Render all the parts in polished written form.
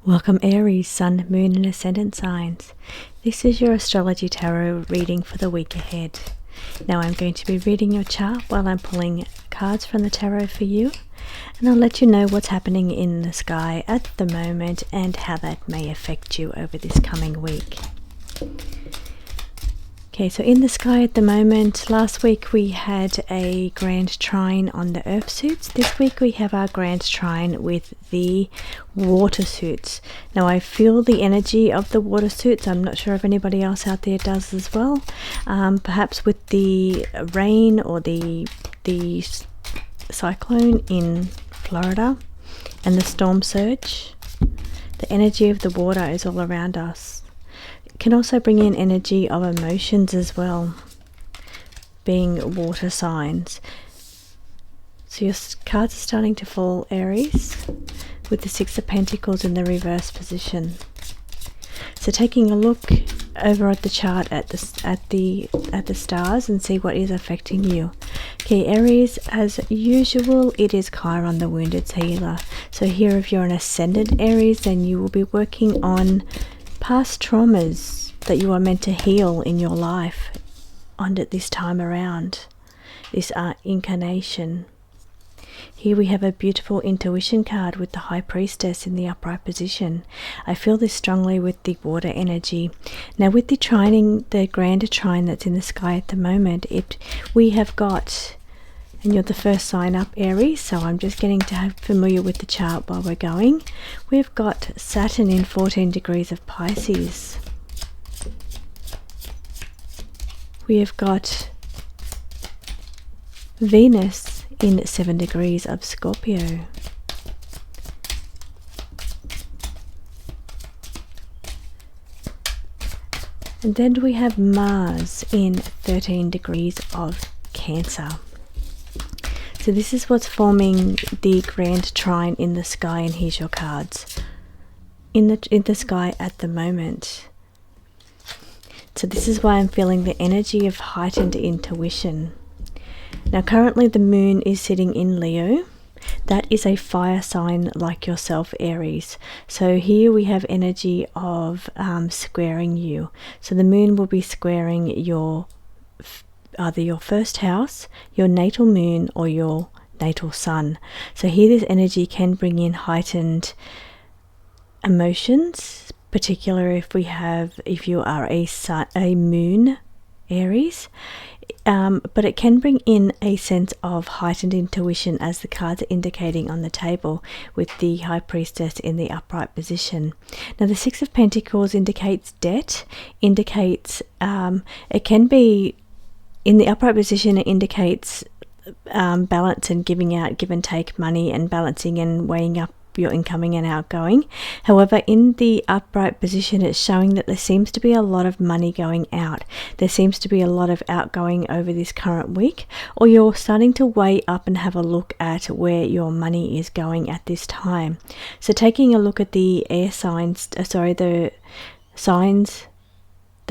Welcome Aries, Sun, Moon and Ascendant signs. This is your Astrology Tarot reading for the week ahead. Now I'm going to be reading your chart while I'm pulling cards from the tarot for you, and I'll let you know what's happening in the sky at the moment and how that may affect you over this coming week. Okay, so in the sky at the moment, last week we had a grand trine on the earth suits. This week we have our grand trine with the water suits. Now I feel the energy of the water suits. I'm not sure if anybody else out there does as well. Perhaps with the rain or the cyclone in Florida and the storm surge, the energy of the water is all around us. Can also bring in energy of emotions as well, being water signs. So your cards are starting to fall, Aries, with the Six of Pentacles in the reverse position. So taking a look over at the chart at the stars and see what is affecting you. Okay, Aries, as usual, it is Chiron, the wounded healer. So here, if you're an ascendant Aries, then you will be working on past traumas that you are meant to heal in your life at this time around, this incarnation. Here we have a beautiful intuition card with the High Priestess in the upright position. I feel this strongly with the water energy. Now with the trining, the grander trine that's in the sky at the moment, we have got, and you're the first sign up, Aries, so I'm just getting to have familiar with the chart while we're going. We've got Saturn in 14 degrees of Pisces. We have got Venus in 7 degrees of Scorpio. And then we have Mars in 13 degrees of Cancer. So this is what's forming the grand trine in the sky, and here's your cards in the sky at the moment. So this is why I'm feeling the energy of heightened intuition. Now currently the moon is sitting in Leo. That is a fire sign like yourself, Aries. So here we have energy of squaring you. So the moon will be squaring either your first house, your natal moon, or your natal sun. So here this energy can bring in heightened emotions, particularly if you are a moon Aries, but it can bring in a sense of heightened intuition, as the cards are indicating on the table with the High Priestess in the upright position. Now the Six of Pentacles indicates debt, indicates it can be in the upright position. It indicates balance and giving out, give and take money, and balancing and weighing up your incoming and outgoing. However, in the upright position, it's showing that there seems to be a lot of money going out. There seems to be a lot of outgoing over this current week, or you're starting to weigh up and have a look at where your money is going at this time. So taking a look at the air signs, the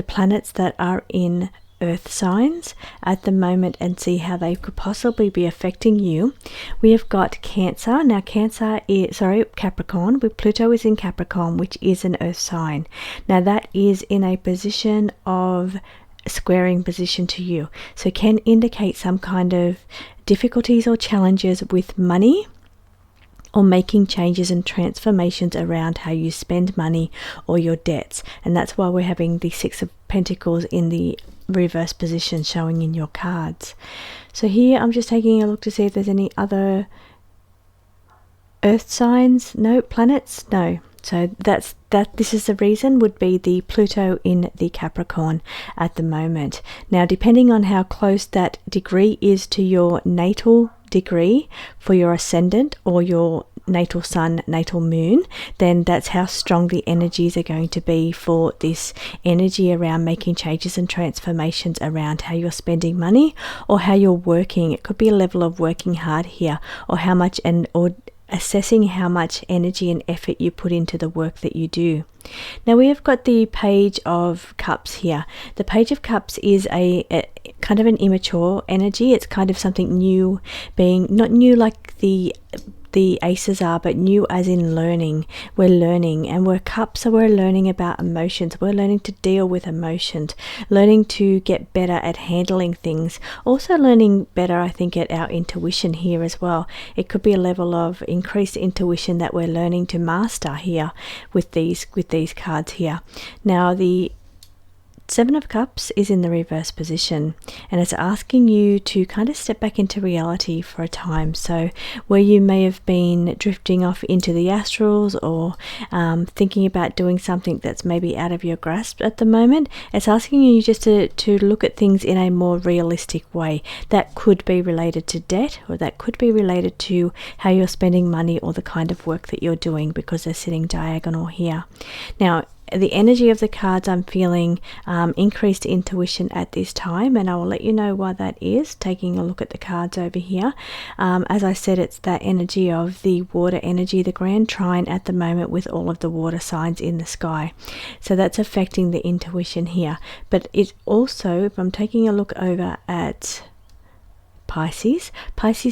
planets that are in earth signs at the moment, and see how they could possibly be affecting you. We have got Cancer. Now Capricorn, with Pluto is in Capricorn, which is an earth sign. Now that is in a position of squaring position to you, so can indicate some kind of difficulties or challenges with money, or making changes and transformations around how you spend money or your debts. And that's why we're having the Six of Pentacles in the reverse position showing in your cards. So here I'm just taking a look to see if there's any other earth signs. No. Planets, no. So this is the reason, would be the Pluto in the Capricorn at the moment. Now depending on how close that degree is to your natal degree for your ascendant or your natal sun, natal moon, then that's how strong the energies are going to be for this energy around making changes and transformations around how you're spending money or how you're working. It could be a level of working hard here, or how much, or assessing how much energy and effort you put into the work that you do. Now we have got the Page of Cups here. The Page of Cups is a kind of an immature energy. It's kind of something new, being not new like the the aces are, but new as in learning. We're learning, and we're cups, so we're learning about emotions. We're learning to deal with emotions, learning to get better at handling things, also learning better, I think, at our intuition here as well. It could be a level of increased intuition that we're learning to master here with these cards here. Now the Seven of Cups is in the reverse position, and it's asking you to kind of step back into reality for a time. So where you may have been drifting off into the astrals, or thinking about doing something that's maybe out of your grasp at the moment, it's asking you just to look at things in a more realistic way. That could be related to debt, or that could be related to how you're spending money or the kind of work that you're doing, because they're sitting diagonal here. Now, the energy of the cards, I'm feeling increased intuition at this time, and I will let you know why that is, taking a look at the cards over here. As I said, it's that energy of the water energy, the grand trine at the moment with all of the water signs in the sky. So that's affecting the intuition here. But it also, if I'm taking a look over at Pisces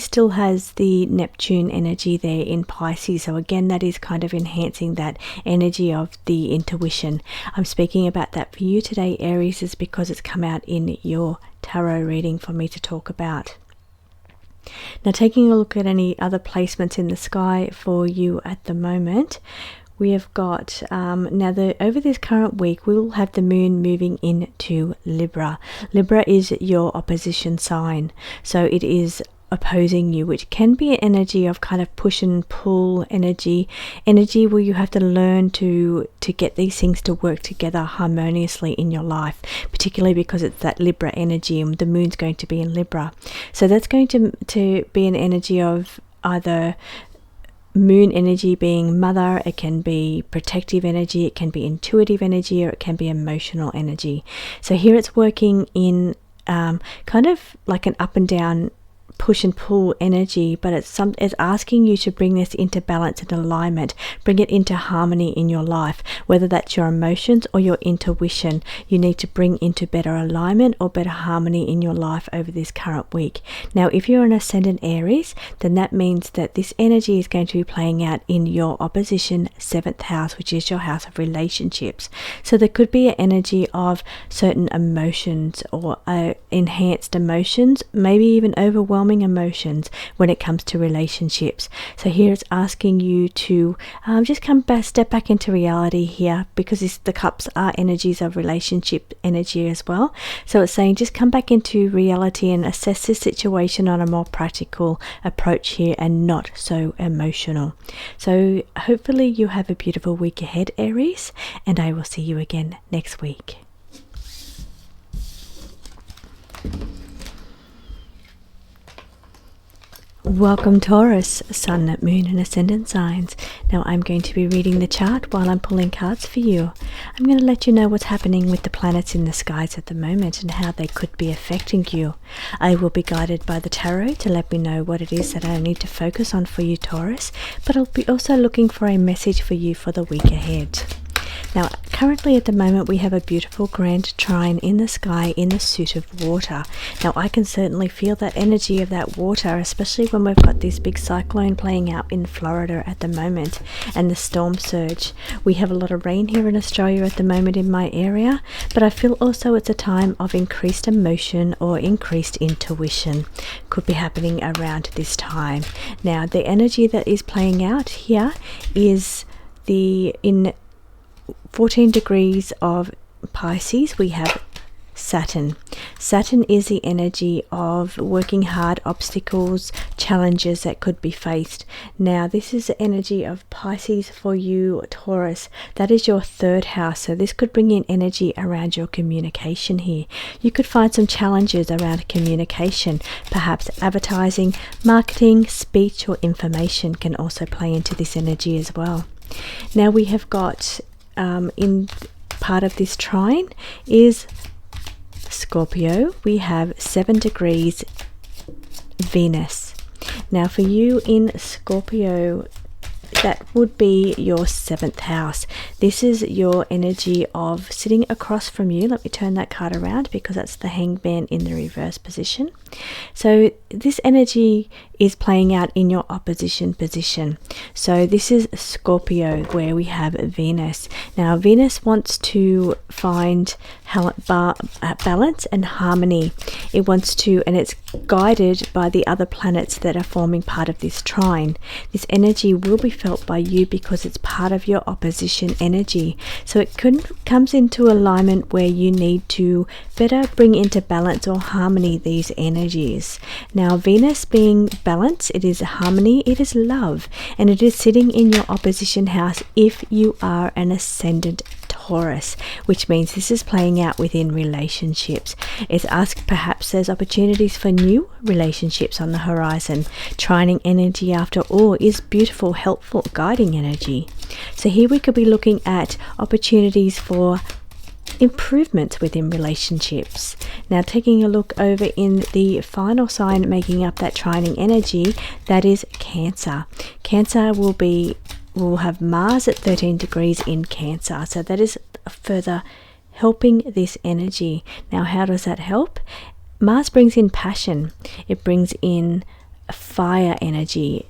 still has the Neptune energy there in Pisces, so again that is kind of enhancing that energy of the intuition. I'm speaking about that for you today, Aries, is because it's come out in your tarot reading for me to talk about. Now, taking a look at any other placements in the sky for you at the moment, we have got over this current week we will have the moon moving into Libra. Libra is your opposition sign, so it is opposing you, which can be an energy of kind of push and pull energy where you have to learn to get these things to work together harmoniously in your life, particularly because it's that Libra energy and the moon's going to be in Libra. So that's going to be an energy of either moon energy being mother, it can be protective energy, it can be intuitive energy, or it can be emotional energy. So here it's working in kind of like an up and down push and pull energy, but it's asking you to bring this into balance and alignment, bring it into harmony in your life, whether that's your emotions or your intuition. You need to bring into better alignment or better harmony in your life over this current week. Now, if you're an ascendant Aries, then that means that this energy is going to be playing out in your opposition 7th house, which is your house of relationships. So there could be an energy of certain emotions or enhanced emotions, maybe even overwhelming emotions when it comes to relationships. So here it's asking you to just step back into reality here, because the cups are energies of relationship energy as well. So it's saying just come back into reality and assess this situation on a more practical approach here and not so emotional. So hopefully you have a beautiful week ahead, Aries, and I will see you again next week. Welcome, Taurus, Sun, Moon and Ascendant signs. Now I'm going to be reading the chart while I'm pulling cards for you. I'm going to let you know what's happening with the planets in the skies at the moment and how they could be affecting you. I will be guided by the tarot to let me know what it is that I need to focus on for you, Taurus, but I'll be also looking for a message for you for the week ahead. Now, currently at the moment we have a beautiful grand trine in the sky in the suit of water. Now, I can certainly feel that energy of that water, especially when we've got this big cyclone playing out in Florida at the moment and the storm surge. We have a lot of rain here in Australia at the moment in my area, but I feel also it's a time of increased emotion or increased intuition. Could be happening around this time. Now, the energy that is playing out here is in 14 degrees of Pisces, we have Saturn. Saturn is the energy of working hard, obstacles, challenges that could be faced. Now, this is the energy of Pisces for you, Taurus. That is your 3rd house. So this could bring in energy around your communication here. You could find some challenges around communication. Perhaps advertising, marketing, speech or information can also play into this energy as well. Now we have got in part of this trine is Scorpio. We have 7 degrees Venus. Now for you in Scorpio that would be your 7th house. This is your energy of sitting across from you. Let me turn that card around because that's the Hangman in the reverse position. So this energy is playing out in your opposition position. So this is Scorpio, where we have Venus. Now Venus wants to find balance and harmony. It wants to, and it's guided by the other planets that are forming part of this trine. This energy will be felt by you because it's part of your opposition energy. So it comes into alignment where you need to better bring into balance or harmony these energies. Now Venus being balance, it is harmony, it is love, and it is sitting in your opposition house if you are an ascendant Taurus, which means this is playing out within relationships. It's asked, perhaps there's opportunities for new relationships on the horizon. Trining energy, after all, is beautiful, helpful, guiding energy. So here we could be looking at opportunities for improvements within relationships. Now taking a look over in the final sign making up that trining energy, that is Cancer. Cancer will have Mars at 13 degrees in Cancer, so that is further helping this energy. Now how does that help? Mars brings in passion, it brings in fire energy.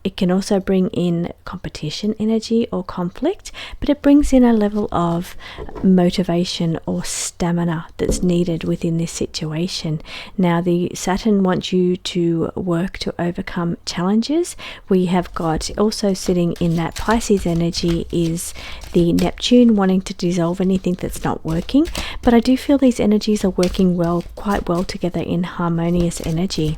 It can also bring in competition energy or conflict, but it brings in a level of motivation or stamina that's needed within this situation. Now the Saturn wants you to work to overcome challenges. We have got also sitting in that Pisces energy is the Neptune wanting to dissolve anything that's not working, but I do feel these energies are working quite well together in harmonious energy.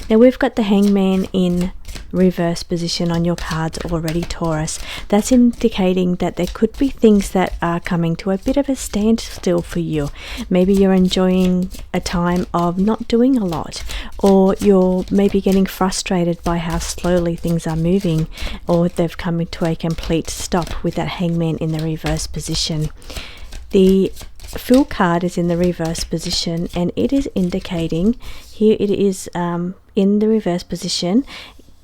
Now we've got the Hangman in reverse position on your cards already, Taurus. That's indicating that there could be things that are coming to a bit of a standstill for you. Maybe you're enjoying a time of not doing a lot, or you're maybe getting frustrated by how slowly things are moving, or they've come to a complete stop with that Hangman in the reverse position. The Fool card is in the reverse position, and it is indicating, here it is in the reverse position,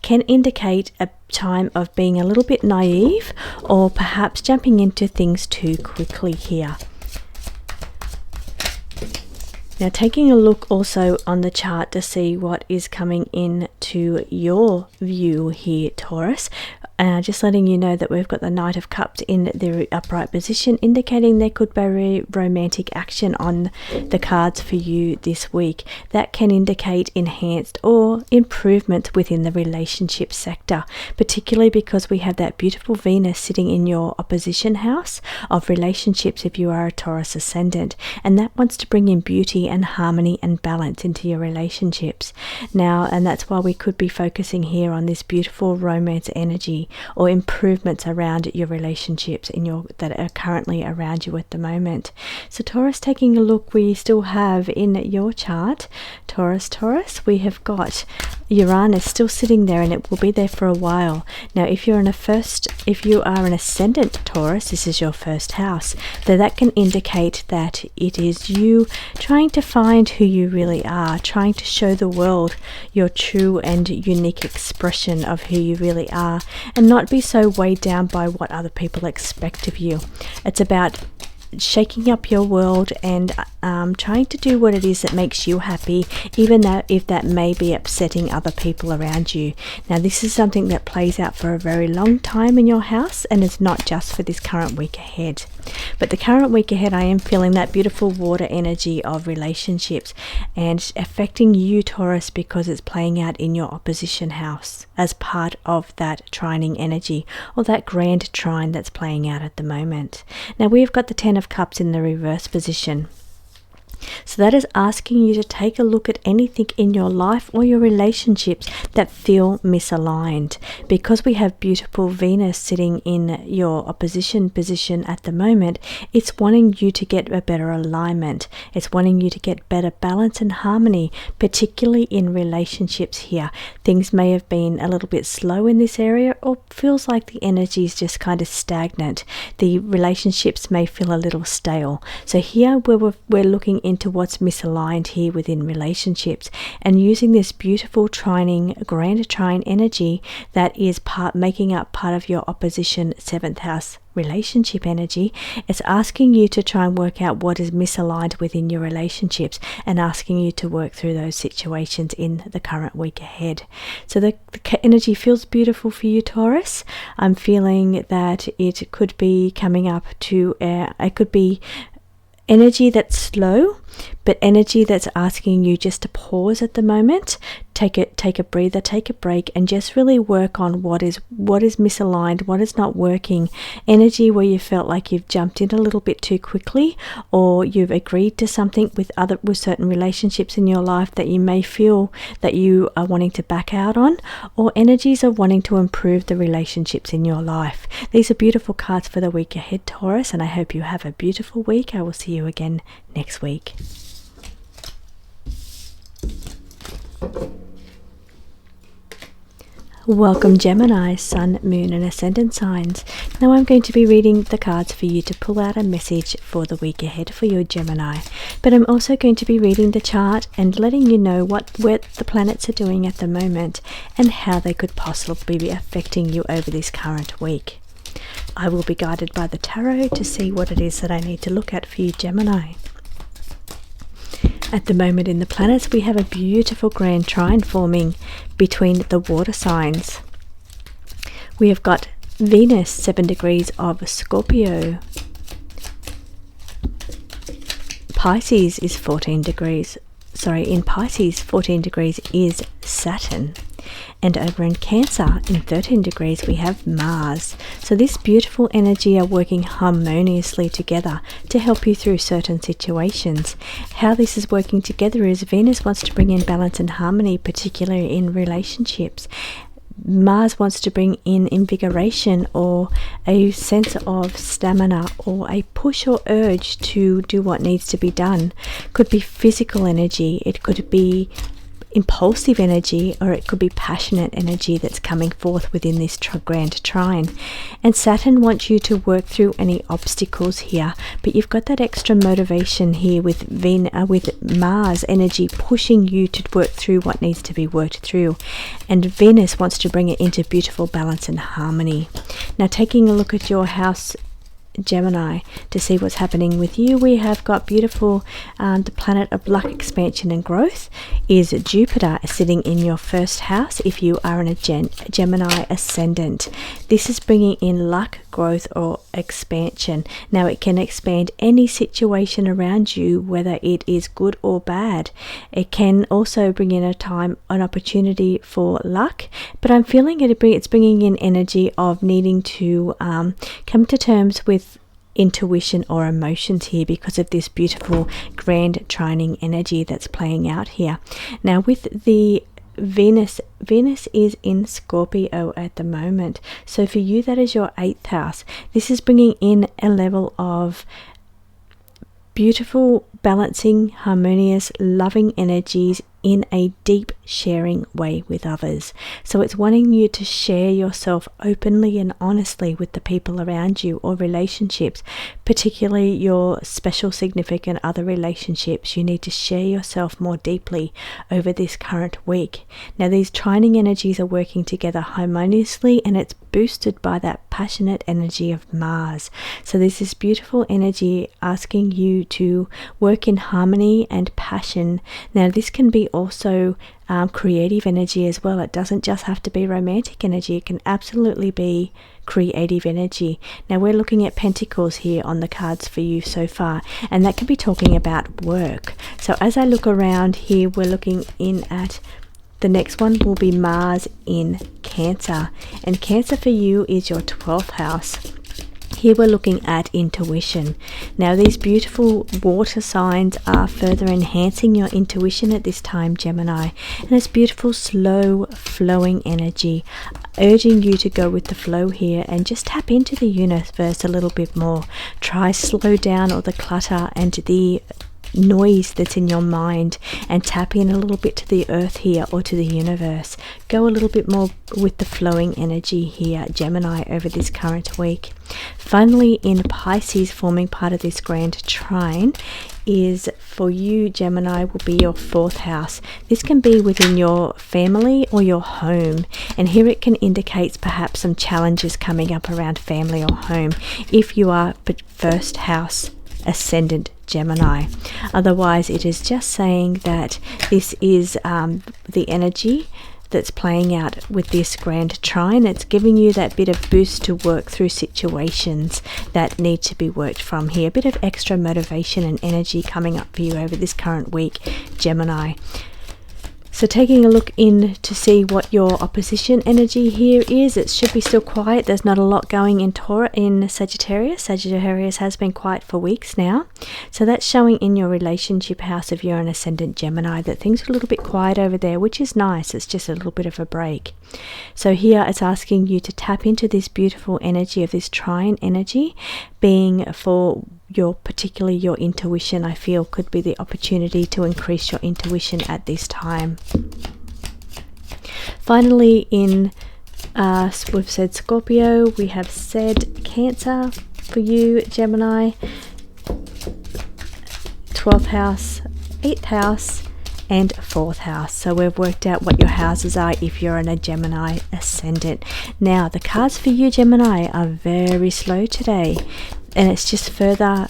can indicate a time of being a little bit naive or perhaps jumping into things too quickly here. Now taking a look also on the chart to see what is coming into your view here, Taurus. Just letting you know that we've got the Knight of Cups in the upright position, indicating there could be romantic action on the cards for you this week. That can indicate enhanced or improvement within the relationship sector, particularly because we have that beautiful Venus sitting in your opposition house of relationships if you are a Taurus ascendant, and that wants to bring in beauty and harmony and balance into your relationships. Now, and that's why we could be focusing here on this beautiful romance energy or improvements around your relationships that are currently around you at the moment. So Taurus, taking a look, we still have in your chart, Taurus, we have got Uranus still sitting there, and it will be there for a while. Now if you are an ascendant Taurus, this is your first house, so that can indicate that it is you trying to find who you really are, trying to show the world your true and unique expression of who you really are, and not be so weighed down by what other people expect of you. It's about shaking up your world and trying to do what it is that makes you happy, even though if that may be upsetting other people around you. Now this is something that plays out for a very long time in your house, and it's not just for this current week ahead. But the current week ahead, I am feeling that beautiful water energy of relationships and affecting you, Taurus, because it's playing out in your opposition house as part of that trining energy, or that grand trine that's playing out at the moment. Now we've got the Ten of Cups in the reverse position. So that is asking you to take a look at anything in your life or your relationships that feel misaligned. Because we have beautiful Venus sitting in your opposition position at the moment, it's wanting you to get a better alignment. It's wanting you to get better balance and harmony, particularly in relationships here. Things may have been a little bit slow in this area, or feels like the energy is just kind of stagnant. The relationships may feel a little stale. So here we're looking into what's misaligned here within relationships, and using this beautiful trining, grand trine energy that is making up part of your opposition 7th house relationship energy. It's asking you to try and work out what is misaligned within your relationships, and asking you to work through those situations in the current week ahead. So the energy feels beautiful for you, Taurus. I'm feeling that it could be coming up to it could be energy that's slow, but energy that's asking you just to pause at the moment, take a breather, take a break, and just really work on what is misaligned, what is not working. Energy where you felt like you've jumped in a little bit too quickly, or you've agreed to something with certain relationships in your life that you may feel that you are wanting to back out on, or energies of wanting to improve the relationships in your life. These are beautiful cards for the week ahead, Taurus, and I hope you have a beautiful week. I will see you again next week. Welcome, Gemini, Sun, Moon and Ascendant signs. Now I'm going to be reading the cards for you to pull out a message for the week ahead for your Gemini. But I'm also going to be reading the chart and letting you know what the planets are doing at the moment and how they could possibly be affecting you over this current week. I will be guided by the tarot to see what it is that I need to look at for you, Gemini. At the moment in the planets, we have a beautiful grand trine forming between the water signs. We have got Venus 7 degrees of Scorpio. Pisces is 14 degrees. In Pisces, 14 degrees is Saturn. And over in Cancer, in 13 degrees, we have Mars. So this beautiful energy are working harmoniously together to help you through certain situations. How this is working together is Venus wants to bring in balance and harmony, particularly in relationships. Mars wants to bring in invigoration or a sense of stamina or a push or urge to do what needs to be done. Could be physical energy, it could be impulsive energy, or it could be passionate energy that's coming forth within this grand trine. And Saturn wants you to work through any obstacles here, but you've got that extra motivation here with Mars energy pushing you to work through what needs to be worked through, and Venus wants to bring it into beautiful balance and harmony. Now, taking a look at your house, Gemini, to see what's happening with you, we have got beautiful the planet of luck, expansion and growth is Jupiter, sitting in your first house if you are in a Gemini ascendant. This is bringing in luck, growth or expansion. Now it can expand any situation around you, whether it is good or bad. It can also bring in an opportunity for luck, but I'm feeling it's bringing in energy of needing to come to terms with intuition or emotions here because of this beautiful grand trining energy that's playing out here. Now with the Venus is in Scorpio at the moment, so for you that is your 8th house. This is bringing in a level of beautiful, balancing, harmonious, loving energies in a deep sharing way with others. So it's wanting you to share yourself openly and honestly with the people around you, or relationships, particularly your special significant other relationships. You need to share yourself more deeply over this current week. Now these trining energies are working together harmoniously, and it's boosted by that passionate energy of Mars. So there's this beautiful energy asking you to work in harmony and passion. Now this can be also creative energy as well. It doesn't just have to be romantic energy, it can absolutely be creative energy. Now we're looking at Pentacles here on the cards for you so far, and that could be talking about work. So as I look around here, we're looking in at the next one will be Mars in Cancer, and Cancer for you is your 12th house. Here we're looking at intuition. Now these beautiful water signs are further enhancing your intuition at this time, Gemini, and it's beautiful, slow flowing energy urging you to go with the flow here and just tap into the universe a little bit more. Try slow down all the clutter and the noise that's in your mind, and tap in a little bit to the earth here, or to the universe. Go a little bit more with the flowing energy here, Gemini, over this current week. Finally, in Pisces, forming part of this grand trine is for you, Gemini, will be your 4th house. This can be within your family or your home, and here it can indicate perhaps some challenges coming up around family or home if you are 1st house ascendant Gemini. Otherwise, it is just saying that this is the energy that's playing out with this grand trine. It's giving you that bit of boost to work through situations that need to be worked from here. A bit of extra motivation and energy coming up for you over this current week, Gemini. So taking a look in to see what your opposition energy here is, it should be still quiet. There's not a lot going in Sagittarius. Sagittarius has been quiet for weeks now. So that's showing in your relationship house if you're an ascendant Gemini that things are a little bit quiet over there, which is nice. It's just a little bit of a break. So here it's asking you to tap into this beautiful energy of this trine energy, being for particularly your intuition. I feel could be the opportunity to increase your intuition at this time. Finally, we've said Scorpio, we have said Cancer for you, Gemini, 12th house, 8th house, and 4th house. So we've worked out what your houses are if you're in a Gemini ascendant. Now the cards for you, Gemini, are very slow today, and it's just further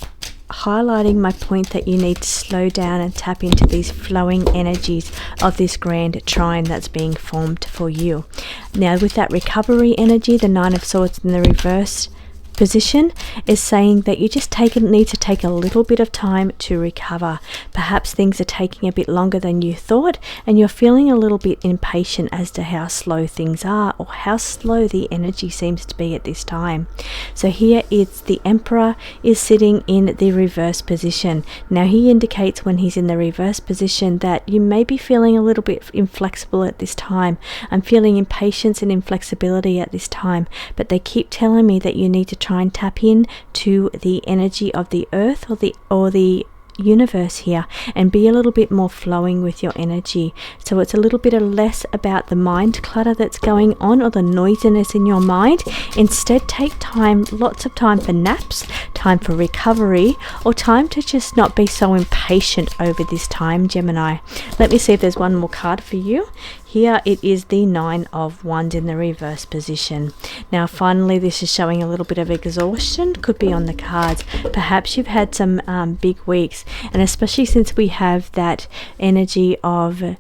highlighting my point that you need to slow down and tap into these flowing energies of this grand trine that's being formed for you. Now with that recovery energy, the 9 of Swords in the reverse position is saying that you just need to take a little bit of time to recover. Perhaps things are taking a bit longer than you thought, and you're feeling a little bit impatient as to how slow things are or how slow the energy seems to be at this time. So here it's the Emperor is sitting in the reverse position. Now he indicates when he's in the reverse position that you may be feeling a little bit inflexible at this time. I'm feeling impatience and inflexibility at this time, but they keep telling me that you need to try and tap in to the energy of the earth or the universe here and be a little bit more flowing with your energy. So it's a little bit less about the mind clutter that's going on or the noisiness in your mind. Instead, take time, lots of time for naps, time for recovery, or time to just not be so impatient over this time, Gemini. Let me see if there's one more card for you. Here it is the 9 of Wands in the reverse position. Now finally, this is showing a little bit of exhaustion, could be on the cards. Perhaps you've had some big weeks, and especially since we have that energy of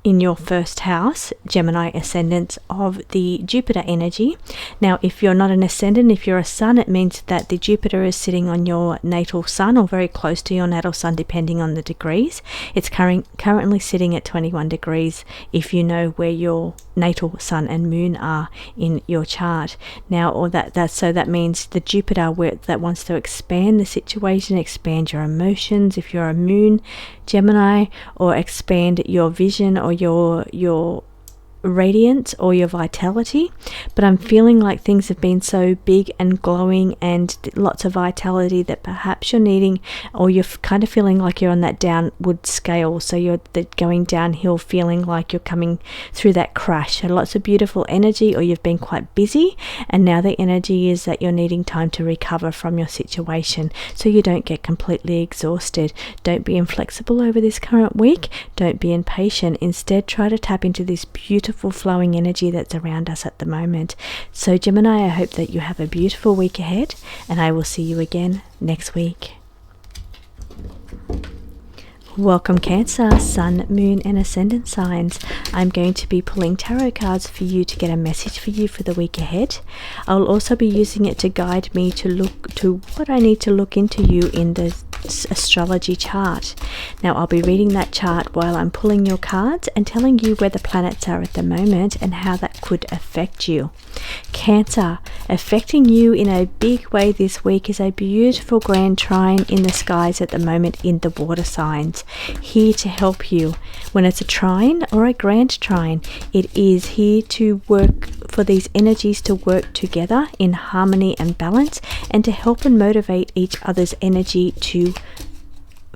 in your 1st house, Gemini ascendants, of the Jupiter energy. Now if you're not an ascendant, if you're a sun, it means that the Jupiter is sitting on your natal sun or very close to your natal sun depending on the degrees. It's currently sitting at 21 degrees if you know where your natal sun and moon are in your chart. Now so that means the Jupiter that wants to expand the situation, expand your emotions if you're a moon Gemini, or expand your vision or your radiance or your vitality. But I'm feeling like things have been so big and glowing and lots of vitality that perhaps you're needing, or you're kind of feeling like you're on that downward scale, so you're going downhill, feeling like you're coming through that crash. So lots of beautiful energy, or you've been quite busy, and now the energy is that you're needing time to recover from your situation so you don't get completely exhausted. Don't be inflexible over this current week. Don't be impatient. Instead, try to tap into this beautiful flowing energy that's around us at the moment. So Gemini, I hope that you have a beautiful week ahead, and I will see you again next week. Welcome Cancer, Sun, Moon and Ascendant signs. I'm going to be pulling tarot cards for you to get a message for you for the week ahead. I'll also be using it to guide me to look to what I need to look into you in the astrology chart. Now I'll be reading that chart while I'm pulling your cards and telling you where the planets are at the moment and how that could affect you. Cancer, affecting you in a big way this week is a beautiful grand trine in the skies at the moment in the water signs, here to help you. When it's a trine or a grand trine, it is here to work for these energies to work together in harmony and balance, and to help and motivate each other's energy to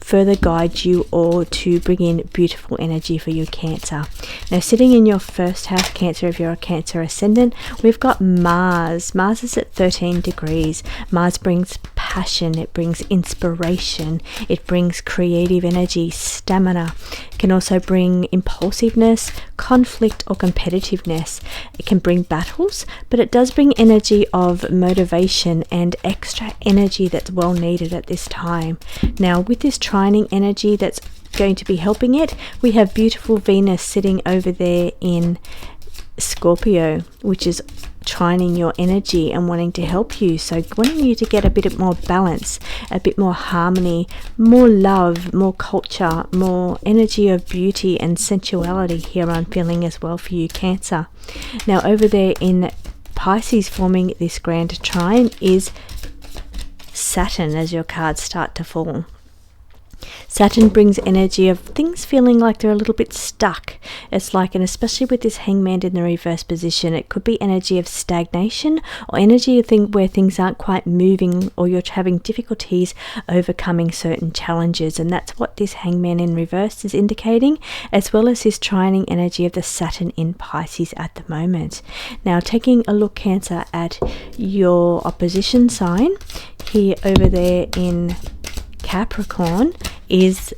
further guide you or to bring in beautiful energy for your Cancer. Now sitting in your 1st house, Cancer, if you're a Cancer ascendant, we've got Mars. Mars is at 13 degrees. Mars brings passion, it brings inspiration, it brings creative energy, stamina. It can also bring impulsiveness, conflict or competitiveness. It can bring battles, but it does bring energy of motivation and extra energy that's well needed at this time. Now with this trining energy that's going to be helping it, we have beautiful Venus sitting over there in Scorpio, which is trining your energy and wanting to help you, so wanting you to get a bit more balance, a bit more harmony, more love, more culture, more energy of beauty and sensuality here I'm feeling as well for you, Cancer. Now over there in Pisces, forming this grand trine is Saturn as your cards start to fall. Saturn brings energy of things feeling like they're a little bit stuck. It's like, and especially with this Hangman in the reverse position, it could be energy of stagnation or energy of where things aren't quite moving, or you're having difficulties overcoming certain challenges. And that's what this Hangman in reverse is indicating, as well as this trining energy of the Saturn in Pisces at the moment. Now taking a look, Cancer, at your opposition sign here over there in Capricorn is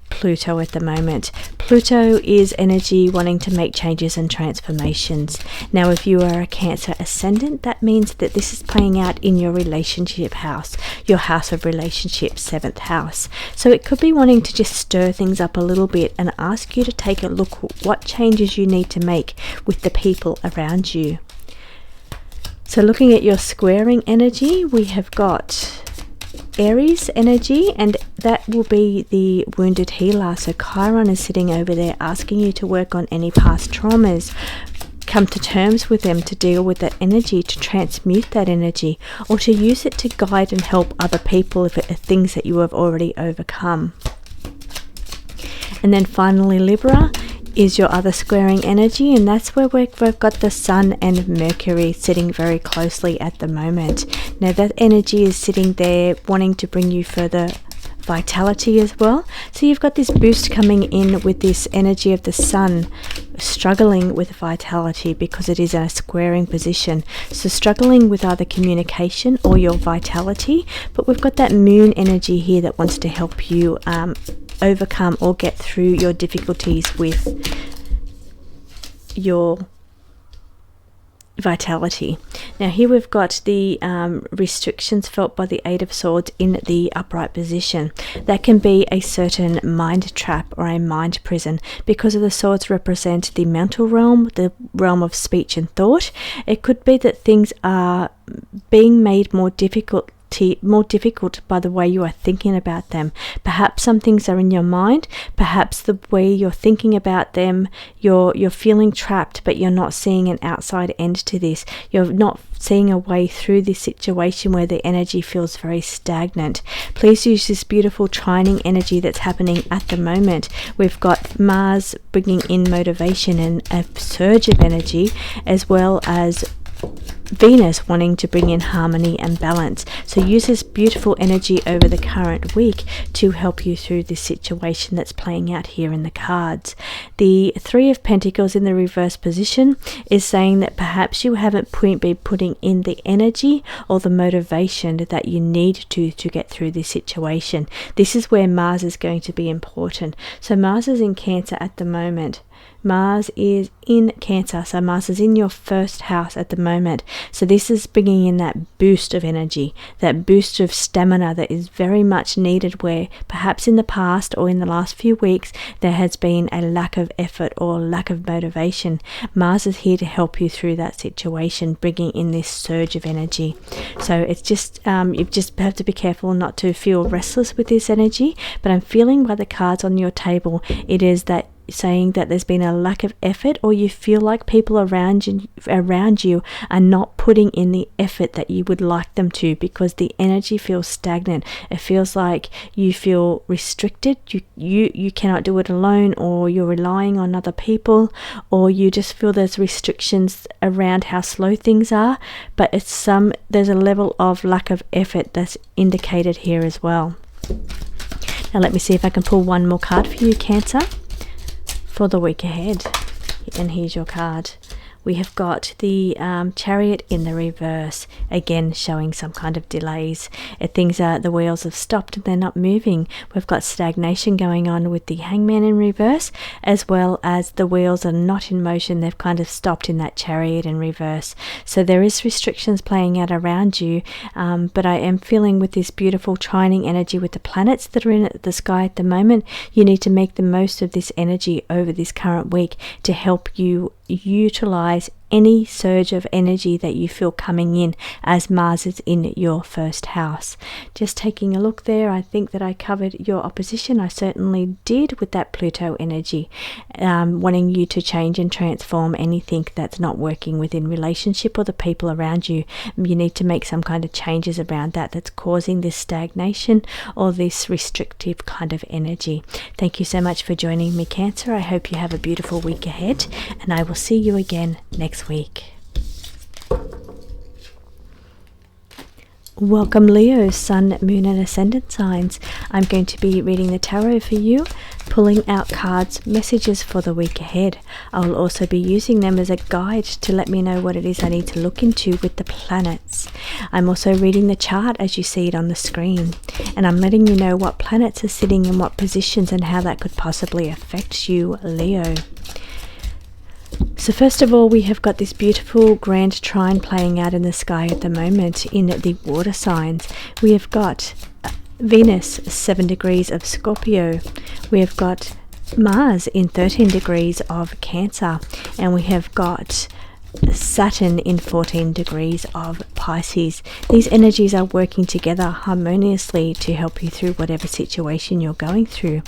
Pluto at the moment. Pluto is energy wanting to make changes and transformations. Now if you are a Cancer ascendant, that means that this is playing out in your relationship house, your house of relationships, 7th house. So it could be wanting to just stir things up a little bit and ask you to take a look at what changes you need to make with the people around you. So looking at your squaring energy, we have got Aries energy, and that will be the wounded healer. So Chiron is sitting over there asking you to work on any past traumas, come to terms with them, to deal with that energy, to transmute that energy, or to use it to guide and help other people if it are things that you have already overcome. And then finally Libra is your other squaring energy, and that's where we've got the Sun and Mercury sitting very closely at the moment. Now that energy is sitting there wanting to bring you further vitality as well. So you've got this boost coming in with this energy of the Sun struggling with vitality because it is in a squaring position, so struggling with either communication or your vitality. But we've got that Moon energy here that wants to help you overcome or get through your difficulties with your vitality. Now here we've got the restrictions felt by the 8 of Swords in the upright position. That can be a certain mind trap or a mind prison, because of the swords represent the mental realm, the realm of speech and thought. It could be that things are being made more difficult by the way you are thinking about them. Perhaps some things are in your mind, perhaps the way you're thinking about them, you're feeling trapped, but you're not seeing an outside end to this. You're not seeing a way through this situation where the energy feels very stagnant. Please use this beautiful trining energy that's happening at the moment. We've got Mars bringing in motivation and a surge of energy, as well as Venus wanting to bring in harmony and balance. So use this beautiful energy over the current week to help you through this situation that's playing out here in the cards. The 3 of Pentacles in the reverse position is saying that perhaps you haven't been putting in the energy or the motivation that you need to get through this situation. This is where Mars is going to be important. So Mars is in Cancer at the moment. Mars is in Cancer, so Mars is in your 1st house at the moment. So this is bringing in that boost of energy, that boost of stamina that is very much needed, where perhaps in the past or in the last few weeks there has been a lack of effort or lack of motivation. Mars is here to help you through that situation, bringing in this surge of energy. So it's just you just have to be careful not to feel restless with this energy, but I'm feeling by the cards on your table, it is that saying that there's been a lack of effort, or you feel like people around you are not putting in the effort that you would like them to, because the energy feels stagnant. It feels like you feel restricted, you cannot do it alone, or you're relying on other people, or you just feel there's restrictions around how slow things are. But there's a level of lack of effort that's indicated here as well. Now let me see if I can pull one more card for you, Cancer, for the week ahead. And here's your card. We have got the Chariot in the reverse, again showing some kind of delays. The wheels have stopped and they're not moving. We've got stagnation going on with the Hangman in reverse, as well as the wheels are not in motion. They've kind of stopped in that Chariot in reverse. So there is restrictions playing out around you, but I am feeling with this beautiful trining energy with the planets that are in the sky at the moment, you need to make the most of this energy over this current week to help you utilize any surge of energy that you feel coming in as Mars is in your first house. Just taking a look there, I think that I covered your opposition. I certainly did with that Pluto energy, wanting you to change and transform anything that's not working within relationship or the people around you. You need to make some kind of changes around that's causing this stagnation or this restrictive kind of energy. Thank you so much for joining me, Cancer. I hope you have a beautiful week ahead, and I will see you again next week. Welcome, Leo, Sun, Moon and Ascendant signs. I'm going to be reading the tarot for you, pulling out cards, messages for the week ahead. I will also be using them as a guide to let me know what it is I need to look into with the planets. I'm also reading the chart as you see it on the screen, and I'm letting you know what planets are sitting in what positions and how that could possibly affect you, Leo. So first of all, we have got this beautiful grand trine playing out in the sky at the moment in the water signs. We have got Venus 7 degrees of Scorpio. We have got Mars in 13 degrees of Cancer, and we have got Saturn in 14 degrees of Pisces. These energies are working together harmoniously to help you through whatever situation you're going through.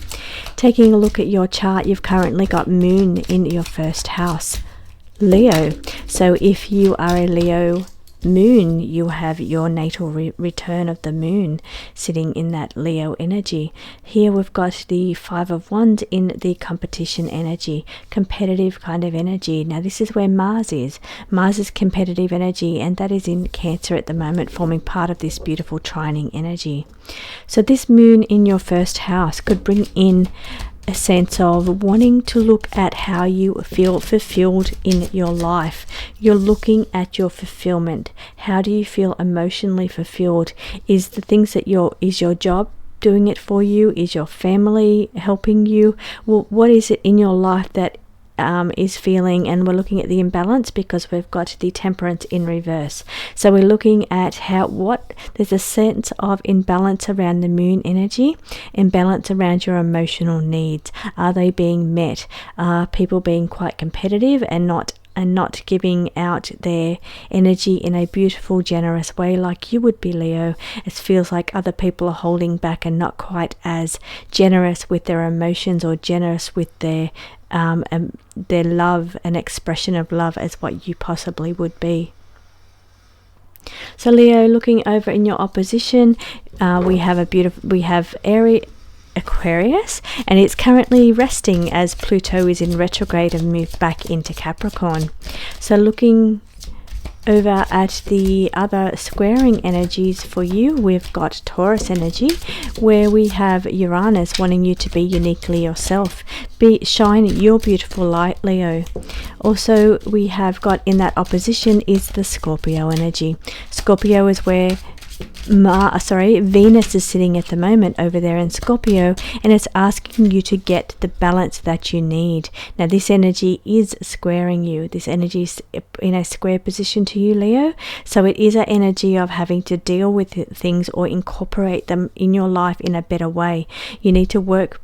Taking a look at your chart, you've currently got Moon in your first house, Leo. So if you are a Leo Moon, you have your natal return of the Moon sitting in that Leo energy. Here we've got the Five of Wands in the competition energy, competitive kind of energy. Now this is where Mars is. Mars is competitive energy, and that is in Cancer at the moment, forming part of this beautiful trining energy. So this Moon in your first house could bring in a sense of wanting to look at how you feel fulfilled in your life. You're looking at your fulfillment. How do you feel emotionally fulfilled? Is the things that is your job doing it for you? Is your family helping you? Well, what is it in your life that is feeling? And we're looking at the imbalance because we've got the Temperance in reverse. So we're looking at there's a sense of imbalance around the Moon energy, imbalance around your emotional needs. Are they being met? Are people being quite competitive and not giving out their energy in a beautiful, generous way like you would be, Leo? It feels like other people are holding back and not quite as generous with their emotions or generous with their love and expression of love as what you possibly would be. So Leo, looking over in your opposition, we have Aquarius, and it's currently resting as Pluto is in retrograde and moved back into Capricorn. So looking over at the other squaring energies for you, we've got Taurus energy, where we have Uranus wanting you to be uniquely yourself. Shine your beautiful light, Leo. Also, we have got in that opposition is the Scorpio energy. Scorpio is where Venus is sitting at the moment over there in Scorpio, and it's asking you to get the balance that you need. Now this energy is squaring you. This energy is in a square position to you, Leo. So it is an energy of having to deal with things or incorporate them in your life in a better way. You need to work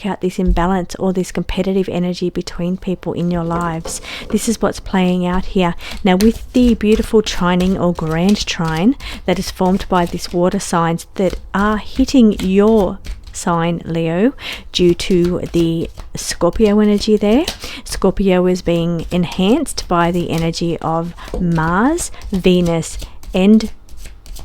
out this imbalance or this competitive energy between people in your lives. This is what's playing out here. Now with the beautiful trining or grand trine that is formed by these water signs that are hitting your sign, Leo, due to the Scorpio energy there. Scorpio is being enhanced by the energy of Mars, Venus and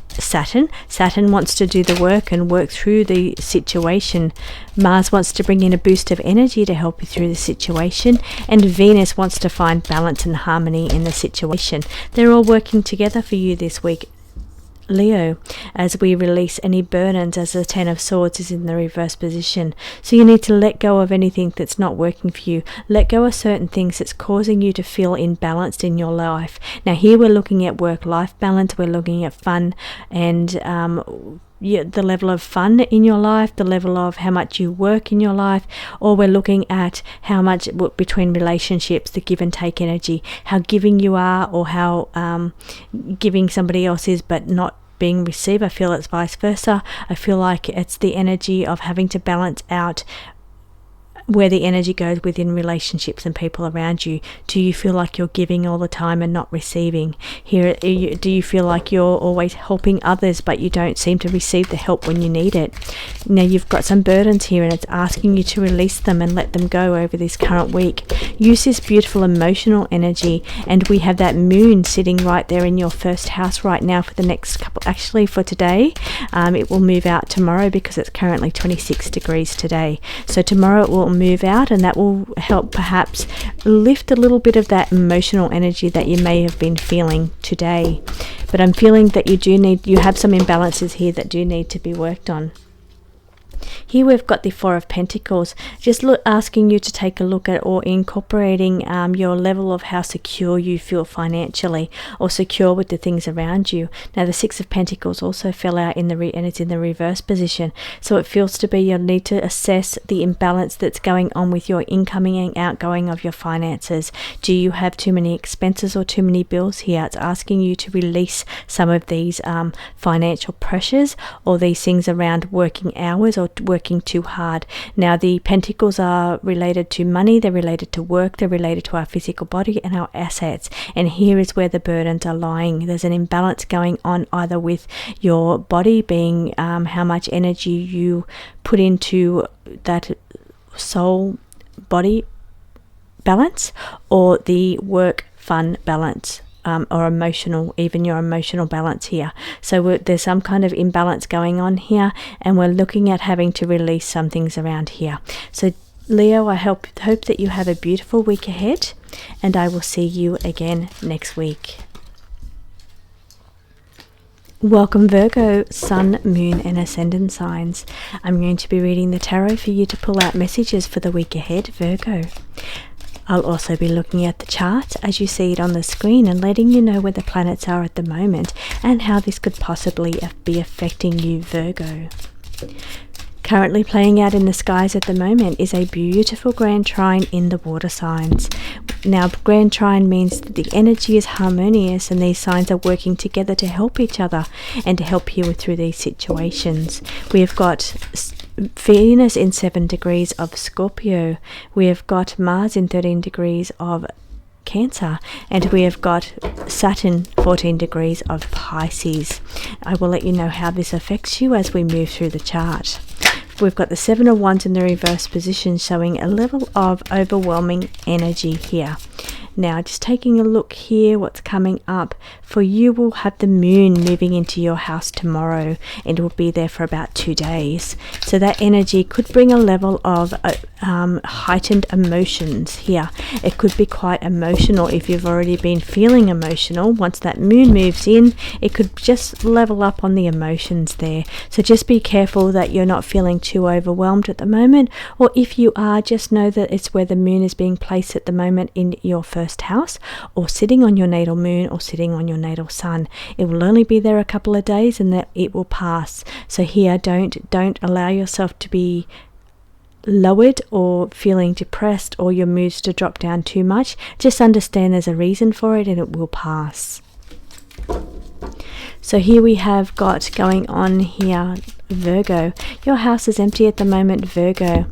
Saturn. Saturn wants to do the work and work through the situation. Mars wants to bring in a boost of energy to help you through the situation, and Venus wants to find balance and harmony in the situation. They're all working together for you this week, Leo, as we release any burdens, as the Ten of Swords is in the reverse position. So you need to let go of anything that's not working for you. Let go of certain things that's causing you to feel imbalanced in your life. Now here we're looking at work-life balance, we're looking at fun and the level of fun in your life, the level of how much you work in your life, or we're looking at how much between relationships, the give and take energy, how giving you are, or how giving somebody else is but not being received. I feel it's vice versa. I feel like it's the energy of having to balance out where the energy goes within relationships and people around you. Do you feel like you're giving all the time and not receiving? Here, do you feel like you're always helping others but you don't seem to receive the help when you need it? Now you've got some burdens here and it's asking you to release them and let them go over this current week. Use this beautiful emotional energy, and we have that moon sitting right there in your first house right now for the next couple, actually for today. It will move out tomorrow because it's currently 26 degrees today. So tomorrow it will move out, and that will help perhaps lift a little bit of that emotional energy that you may have been feeling today. But I'm feeling that you have some imbalances here that do need to be worked on. Here we've got the Four of Pentacles, just asking you to take a look at or incorporating your level of how secure you feel financially or secure with the things around you. Now the Six of Pentacles also fell out and it's in the reverse position. So it feels to be you'll need to assess the imbalance that's going on with your incoming and outgoing of your finances. Do you have too many expenses or too many bills here? It's asking you to release some of these financial pressures or these things around working hours or working too hard. Now the pentacles are related to money, they're related to work, they're related to our physical body and our assets, and here is where the burdens are lying. There's an imbalance going on either with your body being how much energy you put into that soul body balance, or the work fun balance. Or emotional, even your emotional balance here. So there's some kind of imbalance going on here, and we're looking at having to release some things around here. So Leo, I hope that you have a beautiful week ahead, and I will see you again next week. Welcome Virgo, Sun, Moon and Ascendant signs. I'm going to be reading the tarot for you to pull out messages for the week ahead, Virgo. I'll also be looking at the chart as you see it on the screen and letting you know where the planets are at the moment and how this could possibly be affecting you, Virgo. Currently playing out in the skies at the moment is a beautiful grand trine in the water signs. Now, grand trine means that the energy is harmonious and these signs are working together to help each other and to help you through these situations. We have got Venus in 7 degrees of Scorpio. We have got Mars in 13 degrees of Cancer, and we have got Saturn 14 degrees of Pisces. I will let you know how this affects you as we move through the chart. We've got the Seven of Wands in the reverse position, showing a level of overwhelming energy here. Now, just taking a look here, what's coming up for you, will have the moon moving into your house tomorrow, and it will be there for about 2 days. So that energy could bring a level of heightened emotions here. It could be quite emotional if you've already been feeling emotional. Once that moon moves in, it could just level up on the emotions there. So just be careful that you're not feeling too overwhelmed at the moment, or if you are, just know that it's where the moon is being placed at the moment in your first house, or sitting on your natal moon, or sitting on your natal sun. It will only be there a couple of days and that it will pass. So here, don't allow yourself to be lowered or feeling depressed or your moods to drop down too much. Just understand there's a reason for it and it will pass. So here we have got going on here, Virgo. Your house is empty at the moment, Virgo.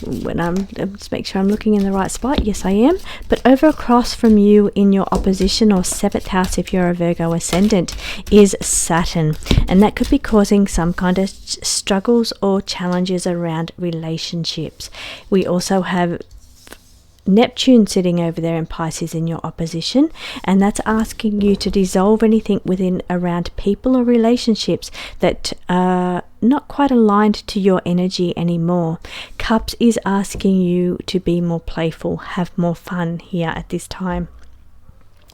When let's make sure I'm looking in the right spot. Yes, I am. But over across from you in your opposition or 7th house, if you're a Virgo ascendant, is Saturn, and that could be causing some kind of struggles or challenges around relationships. We also have Neptune sitting over there in Pisces in your opposition, and that's asking you to dissolve anything within around people or relationships that are not quite aligned to your energy anymore. Cups is asking you to be more playful, have more fun here at this time.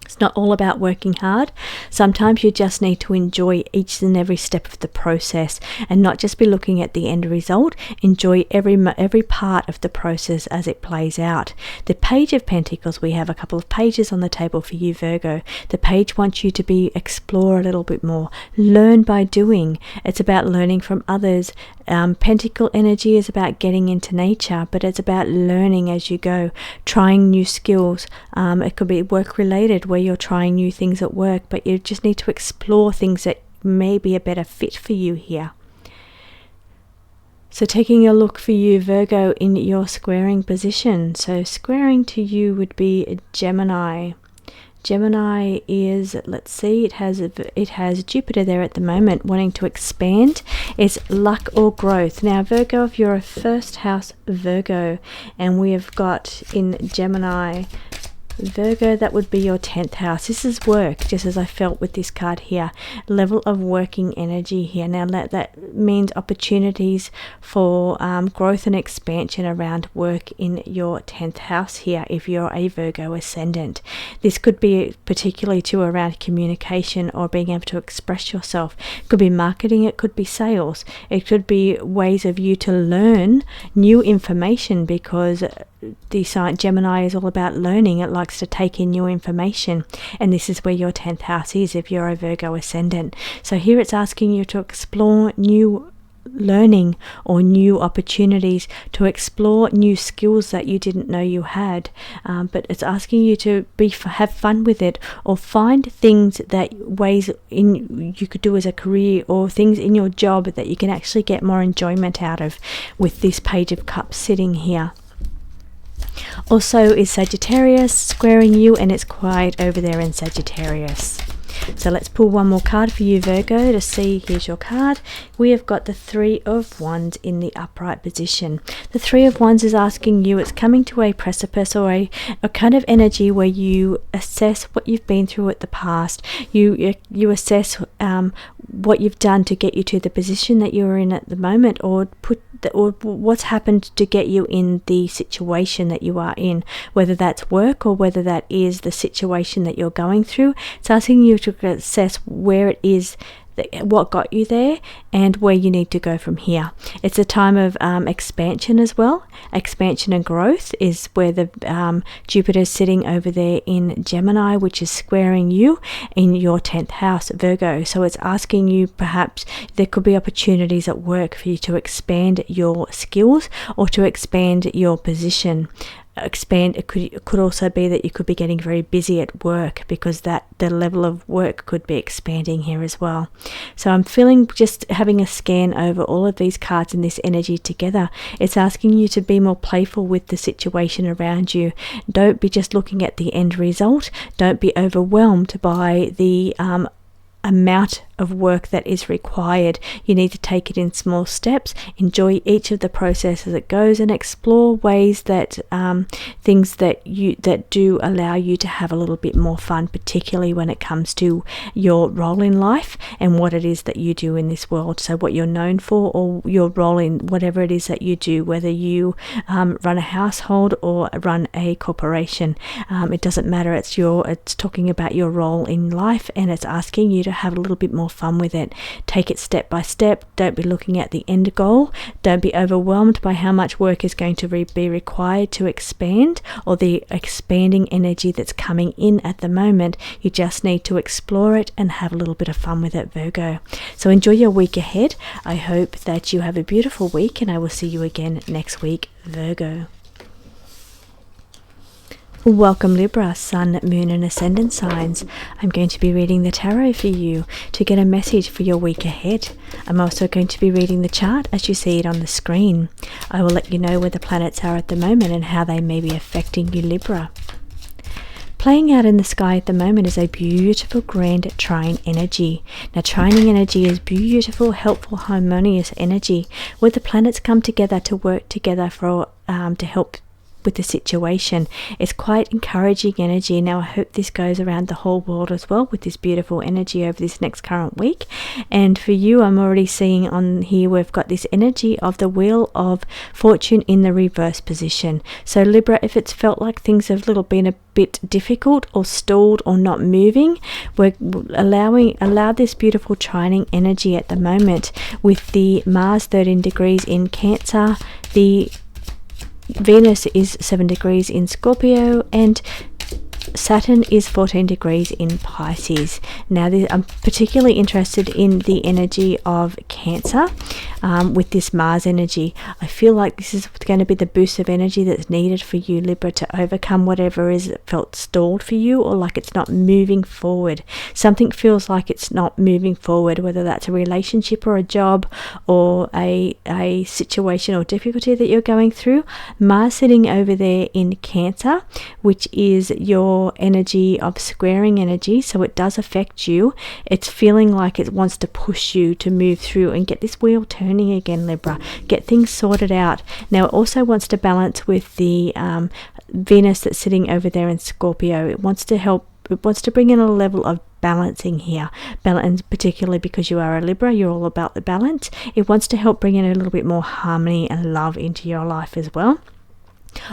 It's not all about working hard. Sometimes you just need to enjoy each and every step of the process and not just be looking at the end result. Enjoy every part of the process as it plays out. The Page of Pentacles, we have a couple of pages on the table for you, Virgo. The page wants you to explore a little bit more. Learn by doing. It's about learning from others. Pentacle energy is about getting into nature, but it's about learning as you go, trying new skills. It could be work related, where you're trying new things at work, but you just need to explore things that may be a better fit for you here. So taking a look for you, Virgo, in your squaring position. So squaring to you would be Gemini. Gemini is, let's see, it has Jupiter there at the moment wanting to expand. It's luck or growth. Now Virgo, if you're a first house Virgo, and we have got in Gemini, Virgo, that would be your 10th house. This is work, just as I felt with this card here. Level of working energy here. Now that means opportunities for growth and expansion around work in your 10th house here if you're a Virgo ascendant. This could be particularly too around communication or being able to express yourself. It could be marketing, it could be sales. It could be ways of you to learn new information, because the sign Gemini is all about learning. It likes to take in new information, and this is where your 10th house is if you're a Virgo ascendant. So here it's asking you to explore new learning or new opportunities, to explore new skills that you didn't know you had, but it's asking you to have fun with it, or find things that ways in you could do as a career, or things in your job that you can actually get more enjoyment out of with this Page of Cups sitting here. Also is Sagittarius squaring you, and it's quiet over there in Sagittarius. So let's pull one more card for you, Virgo, to see. Here's your card. We have got the Three of Wands in the upright position. The Three of Wands is asking you, it's coming to a precipice, or a kind of energy where you assess what you've been through at the past. You assess what you've done to get you to the position that you're in at the moment, or what's happened to get you in the situation that you are in, whether that's work or whether that is the situation that you're going through. It's asking you to assess where it is, what got you there, and where you need to go from here. It's a time of expansion as well. Expansion and growth is where the Jupiter is sitting over there in Gemini, which is squaring you in your 10th house, Virgo. So it's asking you, perhaps there could be opportunities at work for you to expand your skills or to expand your position. It could also be that you could be getting very busy at work, because the level of work could be expanding here as well. So I'm feeling, just having a scan over all of these cards and this energy together, it's asking you to be more playful with the situation around you. Don't be just looking at the end result. Don't be overwhelmed by the amount of work that is required. You need to take it in small steps, enjoy each of the process as it goes, and explore ways that things that do allow you to have a little bit more fun, particularly when it comes to your role in life and what it is that you do in this world. So what you're known for, or your role in whatever it is that you do, whether you run a household or run a corporation, it doesn't matter. It's talking about your role in life, and it's asking you to have a little bit more fun with it. Take it step by step. Don't be looking at the end goal. Don't be overwhelmed by how much work is going to be required to expand, or the expanding energy that's coming in at the moment. You just need to explore it and have a little bit of fun with it, Virgo. So enjoy your week ahead. I hope that you have a beautiful week, and I will see you again next week, Virgo. Welcome, Libra, Sun, Moon and Ascendant signs. I'm going to be reading the tarot for you to get a message for your week ahead. I'm also going to be reading the chart as you see it on the screen. I will let you know where the planets are at the moment and how they may be affecting you, Libra. Playing out in the sky at the moment is a beautiful grand trine energy. Now, trining energy is beautiful, helpful, harmonious energy where the planets come together to work together to help with the situation. It's quite encouraging energy. Now I hope this goes around the whole world as well, with this beautiful energy over this next current week. And for you, I'm already seeing on here we've got this energy of the Wheel of Fortune in the reverse position. So Libra, if it's felt like things have been a bit difficult or stalled or not moving, we're allow this beautiful trining energy at the moment with the Mars 13 degrees in Cancer, the Venus is 7 degrees in Scorpio, and Saturn is 14 degrees in Pisces. Now I'm particularly interested in the energy of Cancer with this Mars energy. I feel like this is going to be the boost of energy that's needed for you, Libra, to overcome whatever is felt stalled for you, or like it's not moving forward. Something feels like it's not moving forward, whether that's a relationship or a job or a situation or difficulty that you're going through. Mars sitting over there in Cancer, which is your energy of squaring energy, so it does affect you. It's feeling like it wants to push you to move through and get this wheel turning again, Libra. Get things sorted out. Now it also wants to balance with the Venus that's sitting over there in Scorpio. It wants to help, it wants to bring in a level of balancing here, balance, particularly because you are a Libra, you're all about the balance. It wants to help bring in a little bit more harmony and love into your life as well,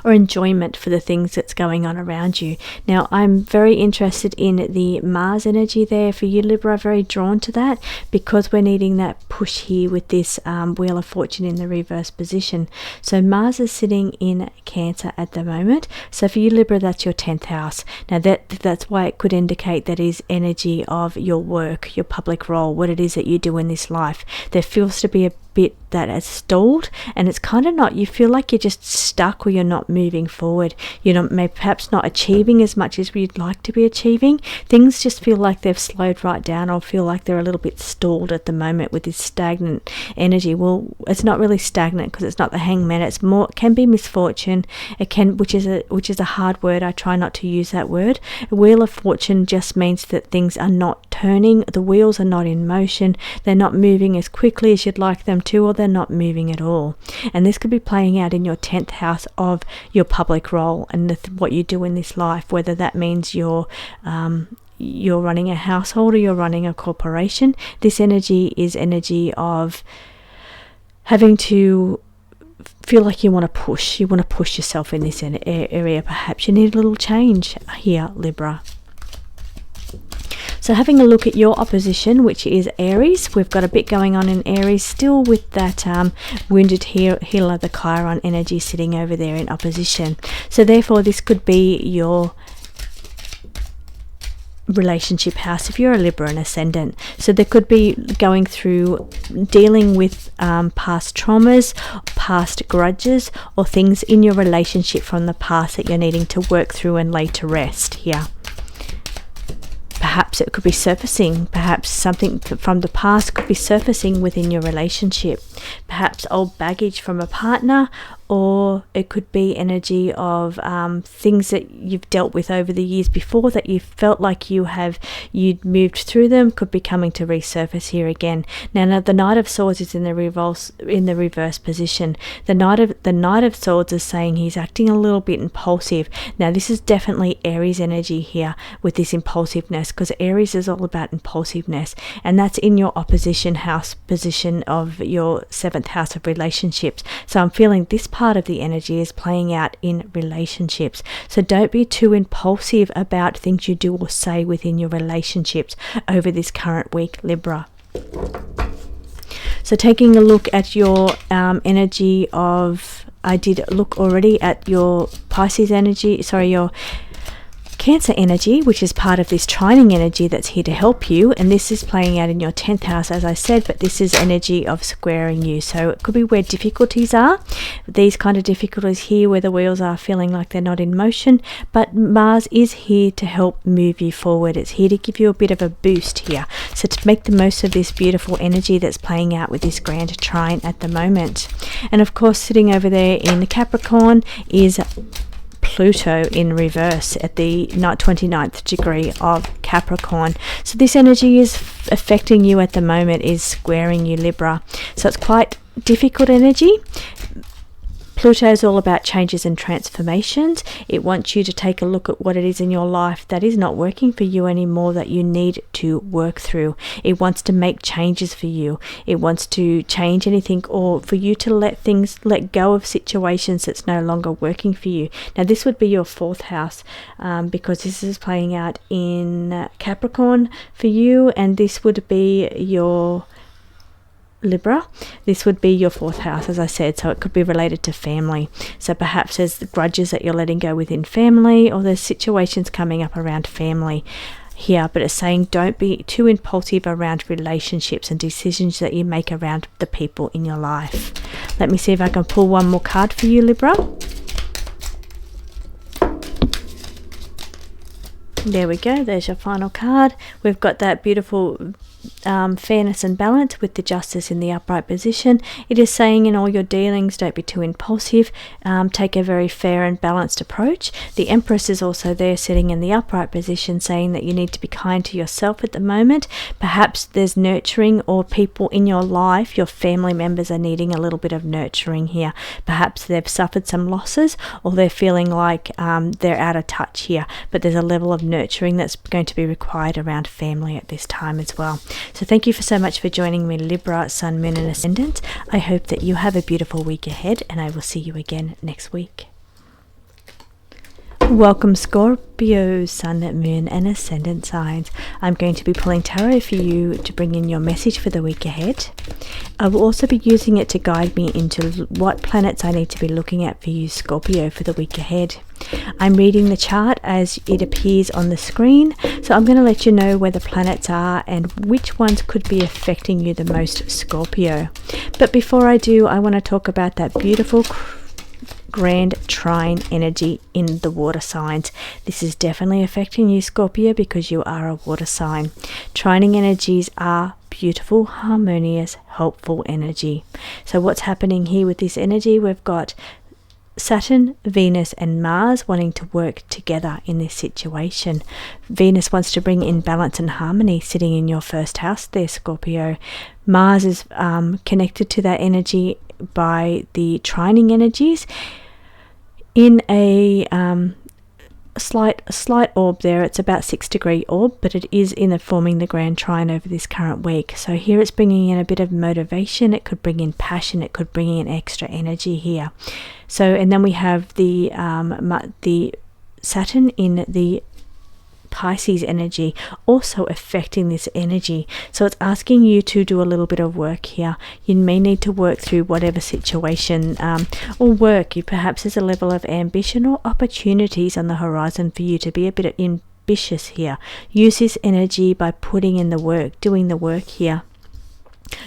or enjoyment for the things that's going on around you. Now I'm very interested in the Mars energy there for you, Libra. Very drawn to that because we're needing that push here with this Wheel of Fortune in the reverse position. So Mars is sitting in Cancer at the moment, so for you, Libra, that's your 10th house. Now that's why it could indicate that is energy of your work, your public role, what it is that you do in this life. There feels to be a bit that has stalled, and it's kind of not, you feel like you're just stuck or you're not moving forward. You're not, perhaps not achieving as much as you'd like to be achieving. Things just feel like they've slowed right down, or feel like they're a little bit stalled at the moment with this stagnant energy. Well, it's not really stagnant because it's not the Hangman. It's more, it can be misfortune. It can, which is a hard word. I try not to use that word. A Wheel of Fortune just means that things are not turning. The wheels are not in motion. They're not moving as quickly as you'd like them to, or they're not moving at all. And this could be playing out in your 10th house of your public role and what you do in this life, whether that means you're running a household or you're running a corporation. This energy is energy of having to feel like you want to push yourself in this area. Perhaps you need a little change here, Libra. So having a look at your opposition, which is Aries, we've got a bit going on in Aries still with that wounded healer, the Chiron energy sitting over there in opposition. So therefore this could be your relationship house if you're a Libra and ascendant. So there could be going through dealing with past traumas, past grudges, or things in your relationship from the past that you're needing to work through and lay to rest here. Perhaps it could be surfacing, perhaps something from the past could be surfacing within your relationship, perhaps old baggage from a partner, or it could be energy of things that you've dealt with over the years before that you felt like you'd moved through them, could be coming to resurface here again. Now the Knight of Swords is in the reverse position. The Knight of Swords is saying he's acting a little bit impulsive. Now this is definitely Aries energy here with this impulsiveness, because Aries is all about impulsiveness, and that's in your opposition house position of your 7th house of relationships. So I'm feeling this part of the energy is playing out in relationships. So don't be too impulsive about things you do or say within your relationships over this current week, Libra. So taking a look at your energy of, I did look already at your Pisces energy, sorry, your Cancer energy, which is part of this trining energy that's here to help you, and this is playing out in your 10th house, as I said, but this is energy of squaring you. So it could be where difficulties are, these kind of difficulties here where the wheels are feeling like they're not in motion, but Mars is here to help move you forward. It's here to give you a bit of a boost here, so to make the most of this beautiful energy that's playing out with this grand trine at the moment. And of course, sitting over there in the Capricorn is Pluto in reverse at the 29th degree of Capricorn. So this energy is affecting you at the moment, is squaring you, Libra. So it's quite difficult energy. Pluto is all about changes and transformations. It wants you to take a look at what it is in your life that is not working for you anymore, that you need to work through. It wants to make changes for you. It wants to change anything, or for you to let go of situations that's no longer working for you. Now this would be your 4th house, because this is playing out in Capricorn for you, and this would be your Libra. This would be your 4th house, as I said, so it could be related to family. So perhaps there's the grudges that you're letting go within family, or there's situations coming up around family here, but it's saying don't be too impulsive around relationships and decisions that you make around the people in your life. Let me see if I can pull one more card for you, Libra. There we go, there's your final card. We've got that beautiful fairness and balance with the Justice in the upright position. It is saying in all your dealings, don't be too impulsive, take a very fair and balanced approach. The Empress is also there sitting in the upright position, saying that you need to be kind to yourself at the moment. Perhaps there's nurturing, or people in your life, your family members, are needing a little bit of nurturing here. Perhaps they've suffered some losses, or they're feeling like they're out of touch here, but there's a level of nurturing that's going to be required around family at this time as well. So thank you so much for joining me, Libra, Sun, Moon and Ascendant. I hope that you have a beautiful week ahead, and I will see you again next week. Welcome Scorpio, Sun, Moon and Ascendant signs. I'm going to be pulling tarot for you to bring in your message for the week ahead. I will also be using it to guide me into what planets I need to be looking at for you, Scorpio, for the week ahead. I'm reading the chart as it appears on the screen, so I'm going to let you know where the planets are and which ones could be affecting you the most, Scorpio. But before I do, I want to talk about that beautiful grand trine energy in the water signs. This is definitely affecting you, Scorpio, because you are a water sign. Trining energies are beautiful, harmonious, helpful energy. So what's happening here with this energy? We've got Saturn, Venus and Mars wanting to work together in this situation. Venus wants to bring in balance and harmony, sitting in your 1st house there, Scorpio. Mars is connected to that energy by the trining energies in a slight orb there. It's about 6-degree orb, but it is forming the grand trine over this current week. So here it's bringing in a bit of motivation. It could bring in passion. It could bring in extra energy here. So, and then we have the Saturn in the Pisces energy also affecting this energy. So it's asking you to do a little bit of work here. You may need to work through whatever situation or work. Perhaps there's a level of ambition or opportunities on the horizon for you to be a bit ambitious here. Use this energy by putting in the work, doing the work here.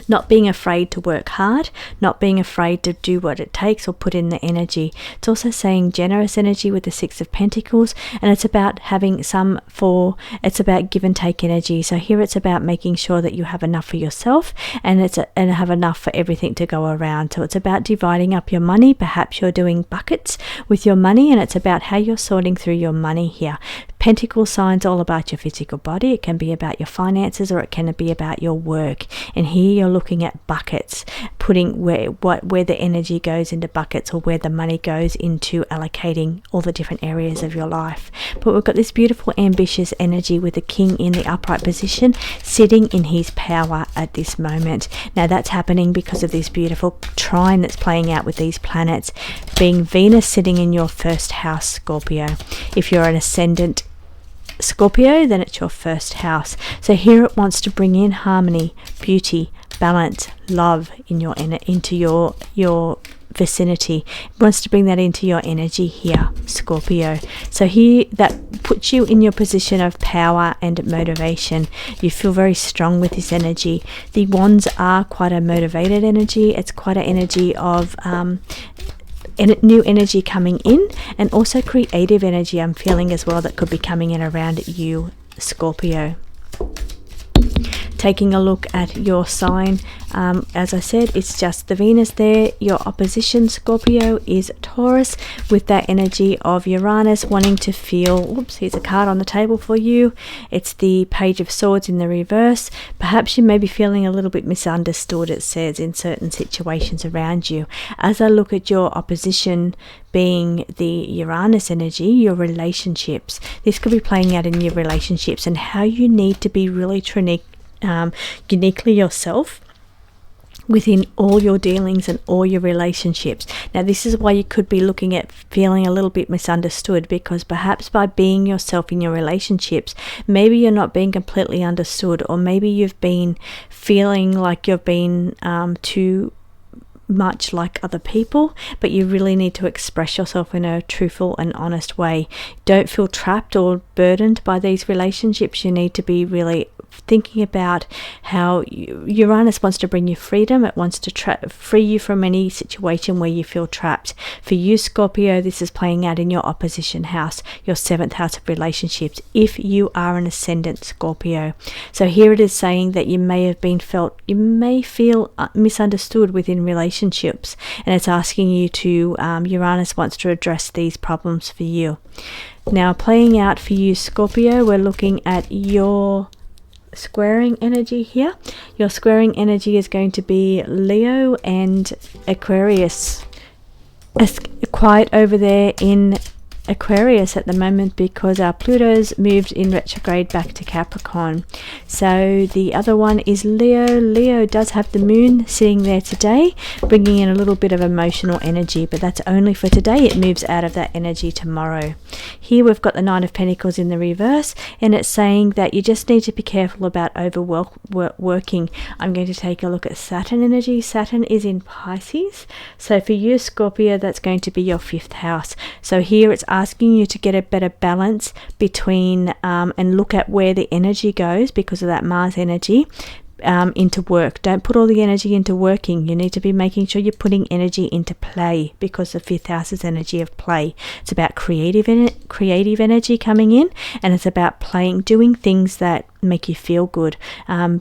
Not being afraid to work hard, not being afraid to do what it takes or put in the energy. It's also saying generous energy with the 6 of Pentacles, and it's about having it's about give and take energy. So here it's about making sure that you have enough for yourself and have enough for everything to go around. So it's about dividing up your money. Perhaps you're doing buckets with your money, and it's about how you're sorting through your money here. Pentacle signs all about your physical body. It can be about your finances, or it can be about your work. And here you're looking at buckets, putting where the energy goes into buckets, or where the money goes into allocating all the different areas of your life. But we've got this beautiful ambitious energy with the King in the upright position, sitting in his power at this moment. Now that's happening because of this beautiful trine that's playing out with these planets, being Venus sitting in your 1st house, Scorpio. If you're an ascendant Scorpio, then it's your 1st house. So here it wants to bring in harmony, beauty, balance, love into your vicinity. It wants to bring that into your energy here, Scorpio. So here that puts you in your position of power and motivation. You feel very strong with this energy. The wands are quite a motivated energy. It's quite an energy of new energy coming in, and also creative energy I'm feeling as well that could be coming in around you, Scorpio. taking a look at your sign, as I said, it's just the Venus there. Your opposition, Scorpio, is Taurus, with that energy of Uranus wanting to feel, oops, here's a card on the table for you. It's the Page of Swords in the reverse. Perhaps you may be feeling a little bit misunderstood, it says, in certain situations around you. As I look at your opposition being the Uranus energy, your relationships, this could be playing out in your relationships and how you need to be really uniquely yourself within all your dealings and all your relationships. Now, this is why you could be looking at feeling a little bit misunderstood, because perhaps by being yourself in your relationships, maybe you're not being completely understood, or maybe you've been feeling like you've been too much like other people, but you really need to express yourself in a truthful and honest way. Don't feel trapped or burdened by these relationships. You need to be really thinking about how Uranus wants to bring you freedom. It wants to free you from any situation where you feel trapped. For you, Scorpio, this is playing out in your opposition house, your 7th house of relationships, if you are an ascendant Scorpio. So here it is saying that you may feel misunderstood within relationships, and it's asking you to, Uranus wants to address these problems for you. Now, playing out for you, Scorpio, we're looking at your squaring energy here. Your squaring energy is going to be Leo and Aquarius. It's quiet over there in Aquarius at the moment because our Pluto's moved in retrograde back to Capricorn. So the other one is Leo. Leo does have the moon sitting there today, bringing in a little bit of emotional energy, but that's only for today. It moves out of that energy tomorrow. Here we've got the Nine of Pentacles in the reverse, and it's saying that you just need to be careful about overworking. I'm going to take a look at Saturn energy. Saturn is in Pisces. So for you, Scorpio, that's going to be your 5th house. So here it's asking you to get a better balance between and look at where the energy goes because of that Mars energy into work. Don't put all the energy into working. You need to be making sure you're putting energy into play, because the 5th house is energy of play. It's about creative energy coming in, and it's about doing things that make you feel good,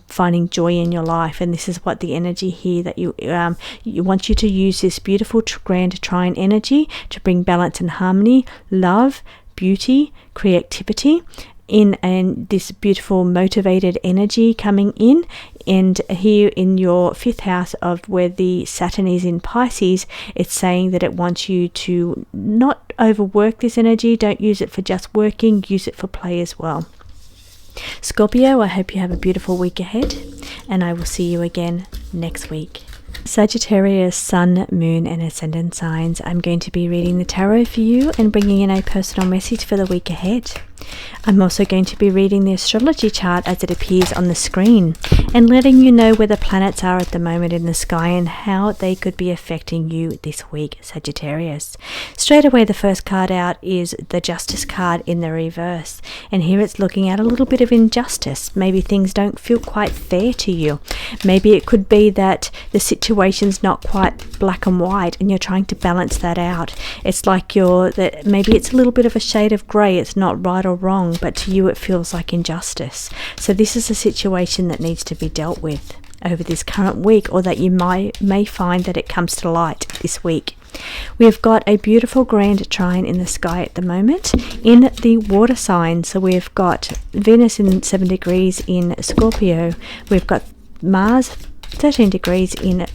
finding joy in your life. And this is what the energy here that you want you to use this beautiful grand trine energy to bring balance and harmony, love, beauty, creativity and this beautiful motivated energy coming in. And here in your 5th house of where the Saturn is in Pisces, it's saying that it wants you to not overwork this energy. Don't use it for just working, use it for play as well. Scorpio, I hope you have a beautiful week ahead, and I will see you again next week. Sagittarius, Sun, Moon and Ascendant signs. I'm going to be reading the tarot for you and bringing in a personal message for the week ahead. I'm also going to be reading the astrology chart as it appears on the screen and letting you know where the planets are at the moment in the sky and how they could be affecting you this week, Sagittarius. Straight away, the first card out is the Justice card in the reverse, and here it's looking at a little bit of injustice. Maybe things don't feel quite fair to you. Maybe it could be that the situation's not quite black and white and you're trying to balance that out. It's like maybe it's a little bit of a shade of grey. It's not right or wrong, but to you it feels like injustice. So this is a situation that needs to be dealt with over this current week, or that you may find that it comes to light this week. We have got a beautiful grand trine in the sky at the moment in the water sign. So we've got Venus in 7 degrees in Scorpio. We've got Mars 13 degrees in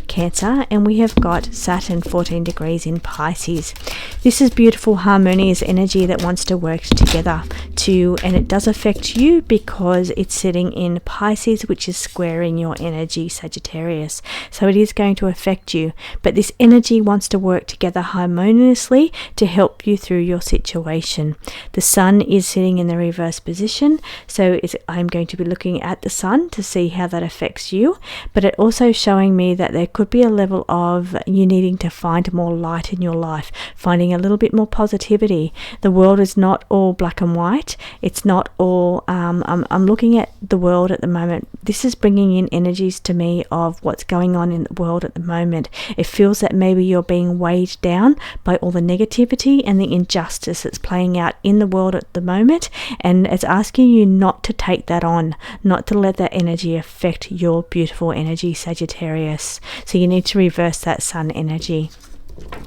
Cancer, and we have got Saturn 14 degrees in Pisces. This is beautiful harmonious energy that wants to work together and it does affect you because it's sitting in Pisces, which is squaring your energy, Sagittarius. So it is going to affect you, but this energy wants to work together harmoniously to help you through your situation. The Sun is sitting in the reverse position, so I'm going to be looking at the Sun to see how that affects you, but it also showing me that there could could be a level of you needing to find more light in your life, finding a little bit more positivity. The world is not all black and white. It's not all, I'm looking at the world at the moment. This is bringing in energies to me of what's going on in the world at the moment. It feels that maybe you're being weighed down by all the negativity and the injustice that's playing out in the world at the moment, and it's asking you not to take that on, not to let that energy affect your beautiful energy, Sagittarius. So you need to reverse that sun energy,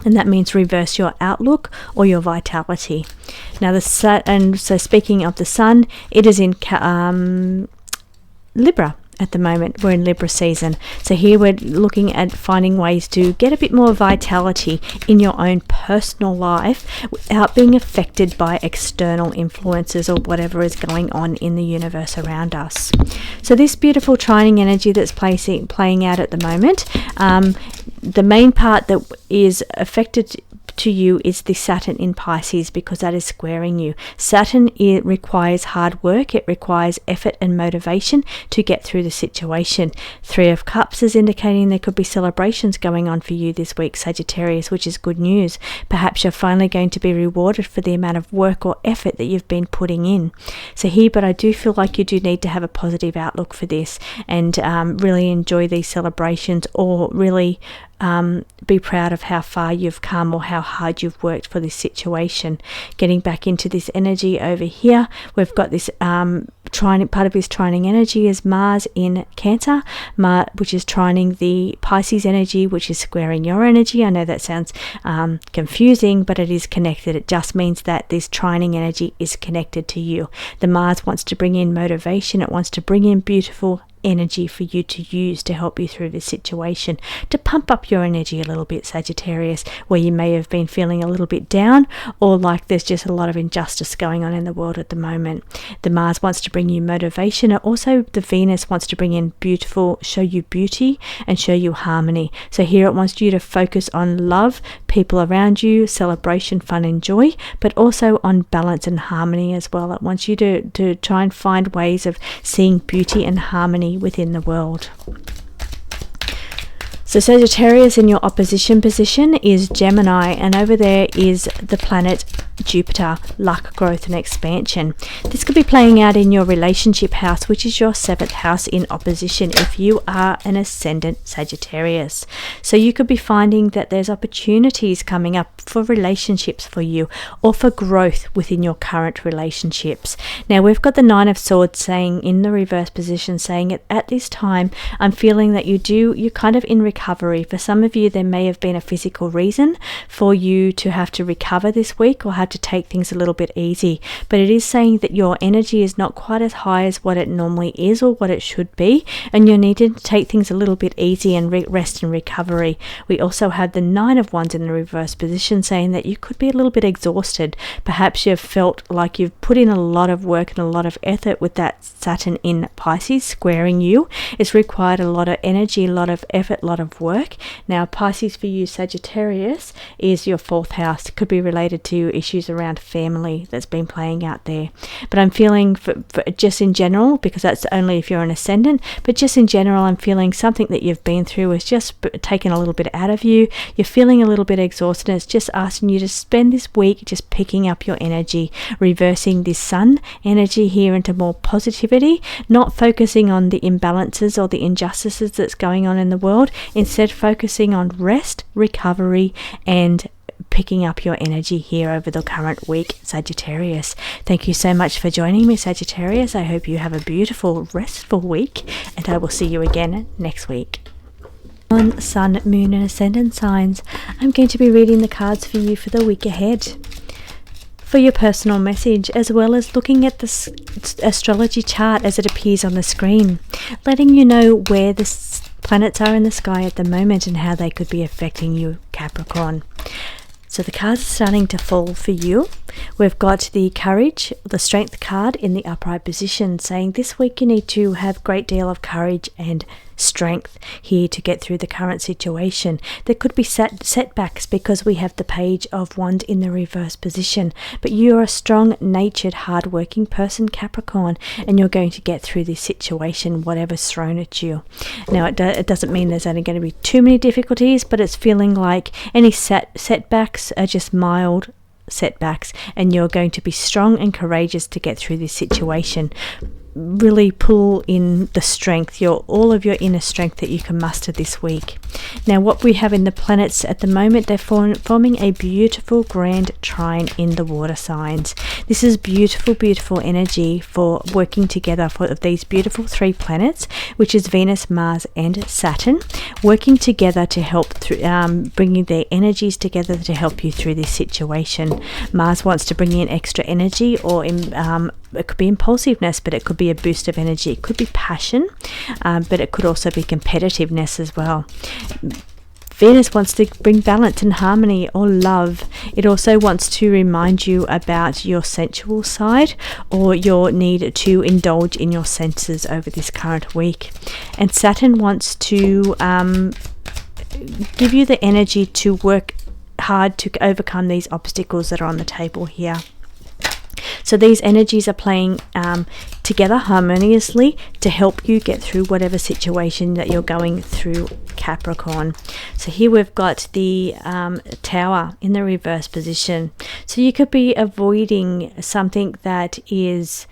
and that means reverse your outlook or your vitality. Now the sun, and so speaking of the sun, it is in Libra. At the moment, we're in Libra season. So here we're looking at finding ways to get a bit more vitality in your own personal life without being affected by external influences or whatever is going on in the universe around us. So this beautiful trining energy that's playing out at the moment, the main part that is affected to you is the Saturn in Pisces, because that is squaring you. Saturn, it requires hard work, it requires effort and motivation to get through the situation. 3 of Cups is indicating there could be celebrations going on for you this week, Sagittarius, which is good news. Perhaps you're finally going to be rewarded for the amount of work or effort that you've been putting in. So here, but I do feel like you do need to have a positive outlook for this, and really enjoy these celebrations, or really be proud of how far you've come or how hard you've worked for this situation. Getting back into this energy over here, we've got this part of this trining energy is Mars in Cancer, which is trining the Pisces energy, which is squaring your energy. I know that sounds confusing, but it is connected. It just means that this trining energy is connected to you. The Mars wants to bring in motivation. It wants to bring in beautiful energy for you to use to help you through this situation, to pump up your energy a little bit, Sagittarius, where you may have been feeling a little bit down, or like there's just a lot of injustice going on in the world at the moment. The Mars wants to bring you motivation. Also, the Venus wants to bring in show you beauty and show you harmony. So here it wants you to focus on love, people around you, celebration, fun and joy, but also on balance and harmony as well. It wants you to try and find ways of seeing beauty and harmony within the world. So Sagittarius, in your opposition position is Gemini, and over there is the planet Jupiter, luck, growth and expansion. This could be playing out in your relationship house, which is your 7th house in opposition if you are an ascendant Sagittarius. So you could be finding that there's opportunities coming up for relationships for you, or for growth within your current relationships. Now we've got the 9 of Swords saying in the reverse position, saying at this time I'm feeling that you're kind of in recovery. For some of you, there may have been a physical reason for you to have to recover this week, or have to take things a little bit easy, but it is saying that your energy is not quite as high as what it normally is or what it should be, and you need to take things a little bit easy and rest and recovery. We also have the 9 of Wands in the reverse position, saying that you could be a little bit exhausted. Perhaps you've felt like you've put in a lot of work and a lot of effort with that Saturn in Pisces squaring you. It's required a lot of energy, a lot of effort, a lot of work. Now Pisces for you, Sagittarius, is your 4th house. It could be related to issues around family that's been playing out there. But I'm feeling for just in general, because that's only if you're an ascendant, but just in general, I'm feeling something that you've been through is just taken a little bit out of you. You're feeling a little bit exhausted, and it's just asking you to spend this week just picking up your energy, reversing this sun energy here into more positivity, not focusing on the imbalances or the injustices that's going on in the world, instead focusing on rest, recovery and picking up your energy here over the current week, Sagittarius. Thank you so much for joining me, Sagittarius. I hope you have a beautiful, restful week, and I will see you again next week. On Sun, Moon and Ascendant signs, I'm going to be reading the cards for you for the week ahead, for your personal message, as well as looking at the astrology chart as it appears on the screen, letting you know where the planets are in the sky at the moment and how they could be affecting you, Capricorn. So the cards are starting to fall for you. We've got the courage, the strength card in the upright position, saying this week you need to have a great deal of courage and strength here to get through the current situation. There could be setbacks because we have the Page of Wands in the reverse position, but you're a strong natured, hard-working person, Capricorn, and you're going to get through this situation, whatever's thrown at you. Now it doesn't mean there's only going to be too many difficulties, but it's feeling like any setbacks are just mild setbacks, and you're going to be strong and courageous to get through this situation. Really pull in the strength, all of your inner strength that you can muster this week. Now what we have in the planets at the moment, they're forming a beautiful grand trine in the water signs. This is beautiful energy for working together for these beautiful 3 planets, which is Venus, Mars and Saturn, working together to help through bringing their energies together to help you through this situation. Mars wants to bring in extra energy, or it could be impulsiveness, but it could be a boost of energy. It could be passion, but it could also be competitiveness as well. Venus wants to bring balance and harmony or love. It also wants to remind you about your sensual side or your need to indulge in your senses over this current week. And Saturn wants to give you the energy to work hard to overcome these obstacles that are on the table here. So these energies are playing together harmoniously to help you get through whatever situation that you're going through, Capricorn. So here we've got the Tower in the reverse position. So you could be avoiding something that is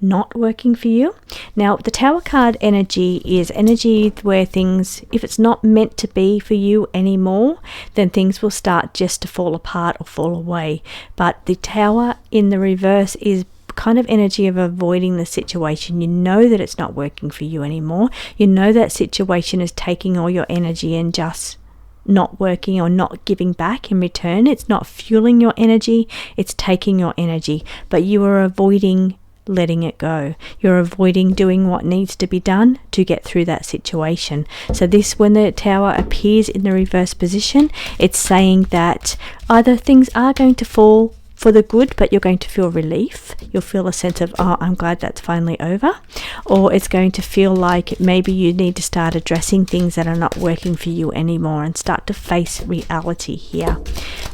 not working for you. Now the Tower card energy is energy where things, if it's not meant to be for you anymore, then things will start just to fall apart or fall away. But the Tower in the reverse is kind of energy of avoiding the situation. You know that it's not working for you anymore. You know that situation is taking all your energy and just not working or not giving back in return. It's not fueling your energy, it's taking your energy, but you are avoiding letting it go. You're avoiding doing what needs to be done to get through that situation. So this, when the Tower appears in the reverse position, it's saying that either things are going to fall for the good, but you're going to feel relief. You'll feel a sense of, oh, I'm glad that's finally over. Or it's going to feel like maybe you need to start addressing things that are not working for you anymore and start to face reality here.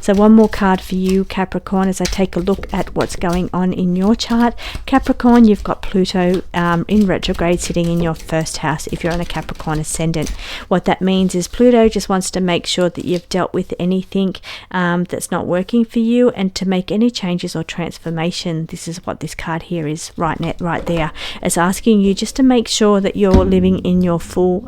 So one more card for you, Capricorn, as I take a look at what's going on in your chart. Capricorn, you've got Pluto in retrograde sitting in your first house if you're on a Capricorn ascendant. What that means is Pluto just wants to make sure that you've dealt with anything that's not working for you, and to make any changes or transformation. This is what this card here is right there. It's asking you just to make sure that you're living in your full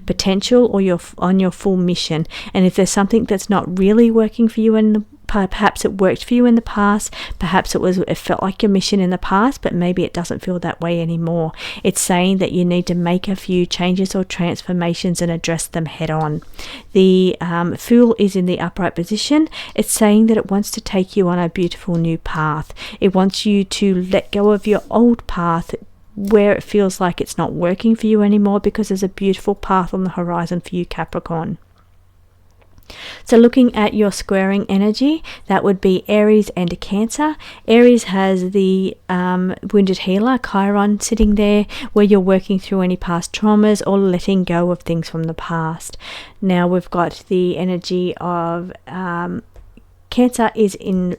potential, or you're on your full mission. And if there's something that's not really working for you in perhaps it worked for you in the past, perhaps it felt like your mission in the past, but maybe it doesn't feel that way anymore. It's saying that you need to make a few changes or transformations and address them head on. The Fool is in the upright position. It's saying that it wants to take you on a beautiful new path. It wants you to let go of your old path where it feels like it's not working for you anymore, because there's a beautiful path on the horizon for you, Capricorn. So looking at your squaring energy, that would be Aries and Cancer. Aries has the wounded healer, Chiron, sitting there, where you're working through any past traumas or letting go of things from the past. Now we've got the energy of Cancer is in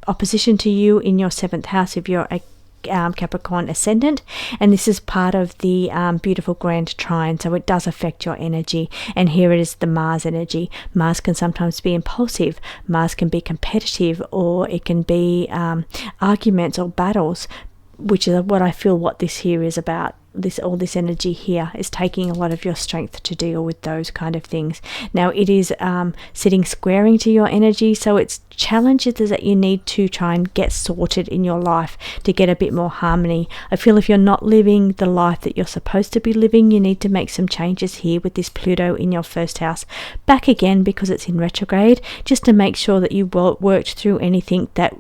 opposition to you in your 7th house if you're a Capricorn ascendant, and this is part of the beautiful grand trine, so it does affect your energy. And here it is, the Mars energy. Mars can sometimes be impulsive, Mars can be competitive, or it can be arguments or battles, which is what I feel what this here is about. All this energy here is taking a lot of your strength to deal with those kind of things. Now it is sitting squaring to your energy, so it's challenges that you need to try and get sorted in your life to get a bit more harmony. I feel if you're not living the life that you're supposed to be living, you need to make some changes here with this Pluto in your first house back again, because it's in retrograde, just to make sure that you worked through anything that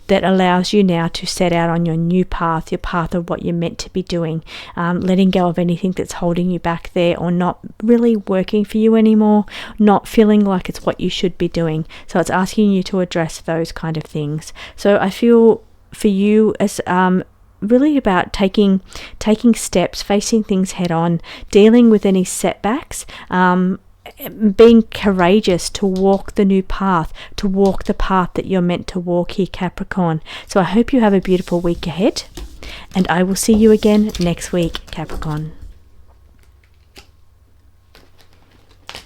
that allows you now to set out on your new path, your path of what you're meant to be doing. Letting go of anything that's holding you back there, or not really working for you anymore, not feeling like it's what you should be doing. So it's asking you to address those kind of things. So I feel for you, as really about taking steps, facing things head on, dealing with any setbacks, being courageous to walk the new path, to walk the path that you're meant to walk here, Capricorn. So I hope you have a beautiful week ahead, and I will see you again next week, Capricorn.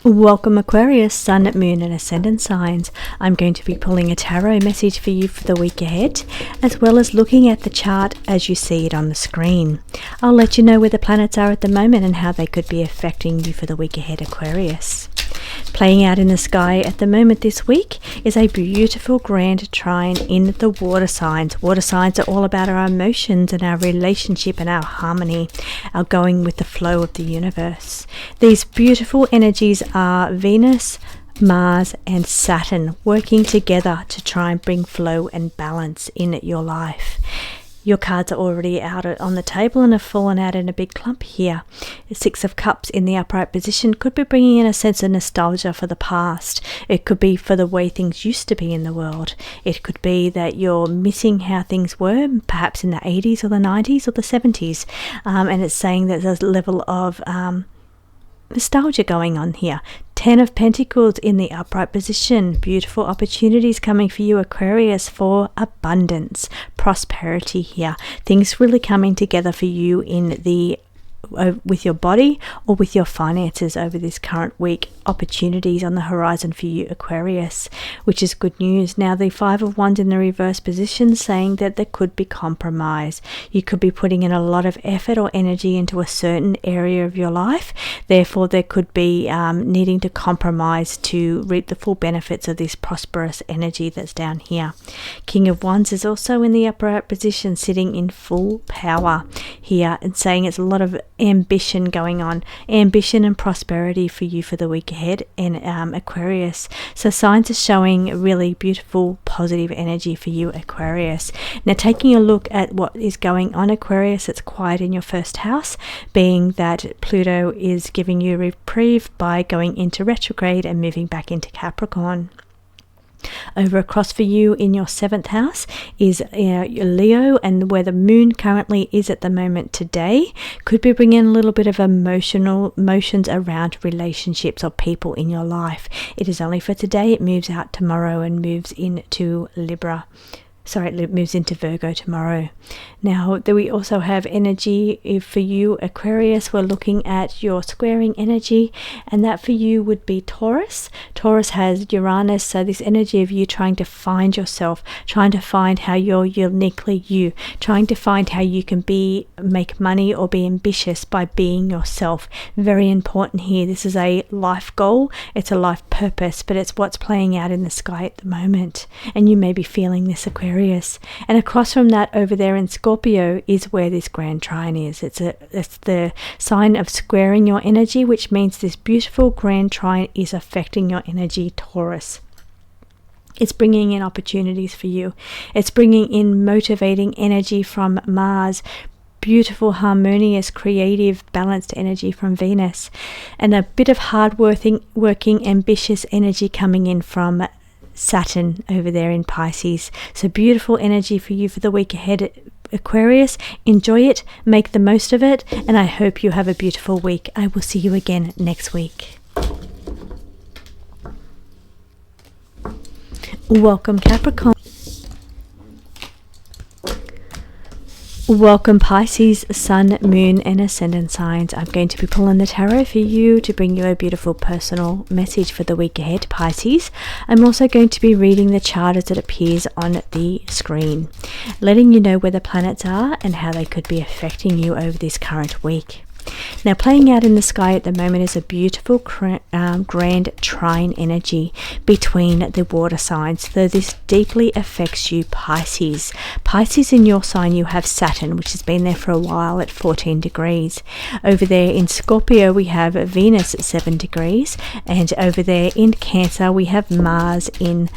Welcome Aquarius, Sun, Moon and Ascendant signs. I'm going to be pulling a tarot message for you for the week ahead, as well as looking at the chart as you see it on the screen. I'll let you know where the planets are at the moment and how they could be affecting you for the week ahead, Aquarius. Playing out in the sky at the moment this week is a beautiful grand trine in the water signs. Water signs are all about our emotions and our relationship and our harmony, our going with the flow of the universe. These beautiful energies are Venus, Mars and Saturn working together to try and bring flow and balance in your life. Your cards are already out on the table and have fallen out in a big clump here. The Six of Cups in the upright position could be bringing in a sense of nostalgia for the past. It could be for the way things used to be in the world. It could be that you're missing how things were, perhaps in the 80s or the 90s or the 70s. And it's saying that there's a level of nostalgia going on here. 10 of Pentacles in the upright position. Beautiful opportunities coming for you, Aquarius, for abundance, prosperity here. Things really coming together for you in the with your body or with your finances over this current week. Opportunities on the horizon for you, Aquarius, which is good news. Now the Five of Wands in the reverse position saying that there could be compromise. You could be putting in a lot of effort or energy into a certain area of your life, therefore there could be needing to compromise to reap the full benefits of this prosperous energy that's down here. King of Wands is also in the upright position, sitting in full power here, and saying it's a lot of ambition going on, ambition and prosperity for you for the week ahead in Aquarius. So signs are showing really beautiful positive energy for you, Aquarius. Now taking a look at what is going on, Aquarius, it's quiet in your first house, being that Pluto is giving you a reprieve by going into retrograde and moving back into Capricorn. Over across for you in your 7th house is Leo, and where the moon currently is at the moment today could be bringing a little bit of emotions around relationships or people in your life. It is only for today. It moves out tomorrow and moves into Libra. It moves into Virgo tomorrow. Now, we also have energy for you, Aquarius. We're looking at your squaring energy, and that for you would be Taurus. Taurus has Uranus, so this energy of you trying to find yourself, trying to find how you're uniquely you, trying to find how you can make money or be ambitious by being yourself. Very important here. This is a life goal. It's a life purpose, but it's what's playing out in the sky at the moment, and you may be feeling this, Aquarius. And across from that, over there in Scorpio, is where this grand trine is. It's the sign of squaring your energy, which means this beautiful grand trine is affecting your energy, Taurus. It's bringing in opportunities for you. It's bringing in motivating energy from Mars, beautiful, harmonious, creative, balanced energy from Venus, and a bit of hard-working, ambitious energy coming in from Saturn over there in Pisces. So beautiful energy for you for the week ahead, Aquarius. Enjoy it, make the most of it, and I hope you have a beautiful week. I will see you again next week. Welcome, Capricorn. Welcome Pisces, Sun, Moon and Ascendant signs. I'm going to be pulling the tarot for you to bring you a beautiful personal message for the week ahead, Pisces. I'm also going to be reading the chart as it appears on the screen, letting you know where the planets are and how they could be affecting you over this current week. Now, playing out in the sky at the moment is a beautiful grand trine energy between the water signs. So this deeply affects you, Pisces. Pisces, in your sign you have Saturn, which has been there for a while at 14 degrees. Over there in Scorpio we have Venus at 7 degrees, and over there in Cancer we have Mars in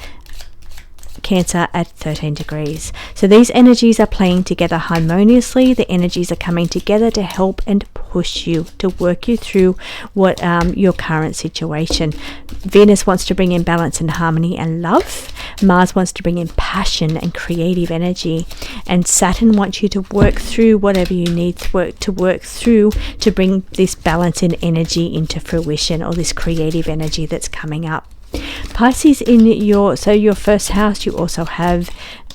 Cancer at 13 degrees. So these energies are playing together harmoniously. The energies are coming together to help and push you, to work you through what your current situation. Venus wants to bring in balance and harmony and love. Mars wants to bring in passion and creative energy, and Saturn wants you to work through whatever you need to work through to bring this balance and energy into fruition, or this creative energy that's coming up. Pisces, in your first house, you also have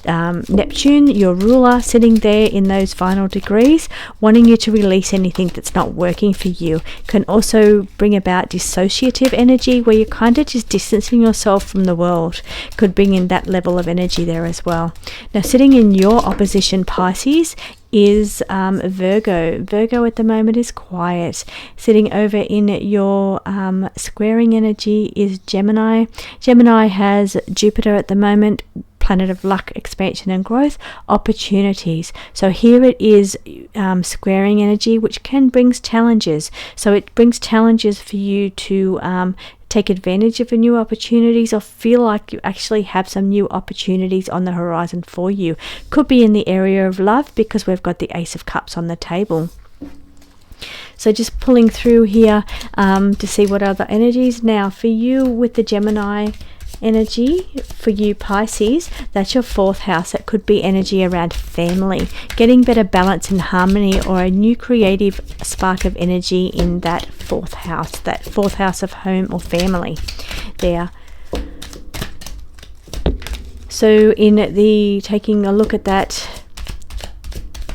Neptune, your ruler, sitting there in those final degrees, wanting you to release anything that's not working for you. Can also bring about dissociative energy, where you're kind of just distancing yourself from the world. Could bring in that level of energy there as well. Now, sitting in your opposition, Pisces, is Virgo. Virgo at the moment is quiet. Sitting over in your squaring energy is Gemini. Gemini has Jupiter at the moment, planet of luck, expansion and growth, opportunities. So here it is squaring energy, which can bring challenges. So it brings challenges for you to take advantage of new opportunities, or feel like you actually have some new opportunities on the horizon for you. Could be in the area of love, because we've got the Ace of Cups on the table. So just pulling through here to see what other energies. Now for you with the Gemini energy, for you Pisces, that's your 4th house. That could be energy around family, getting better balance and harmony, or a new creative spark of energy in that 4th house of home or family there. So in the taking a look at that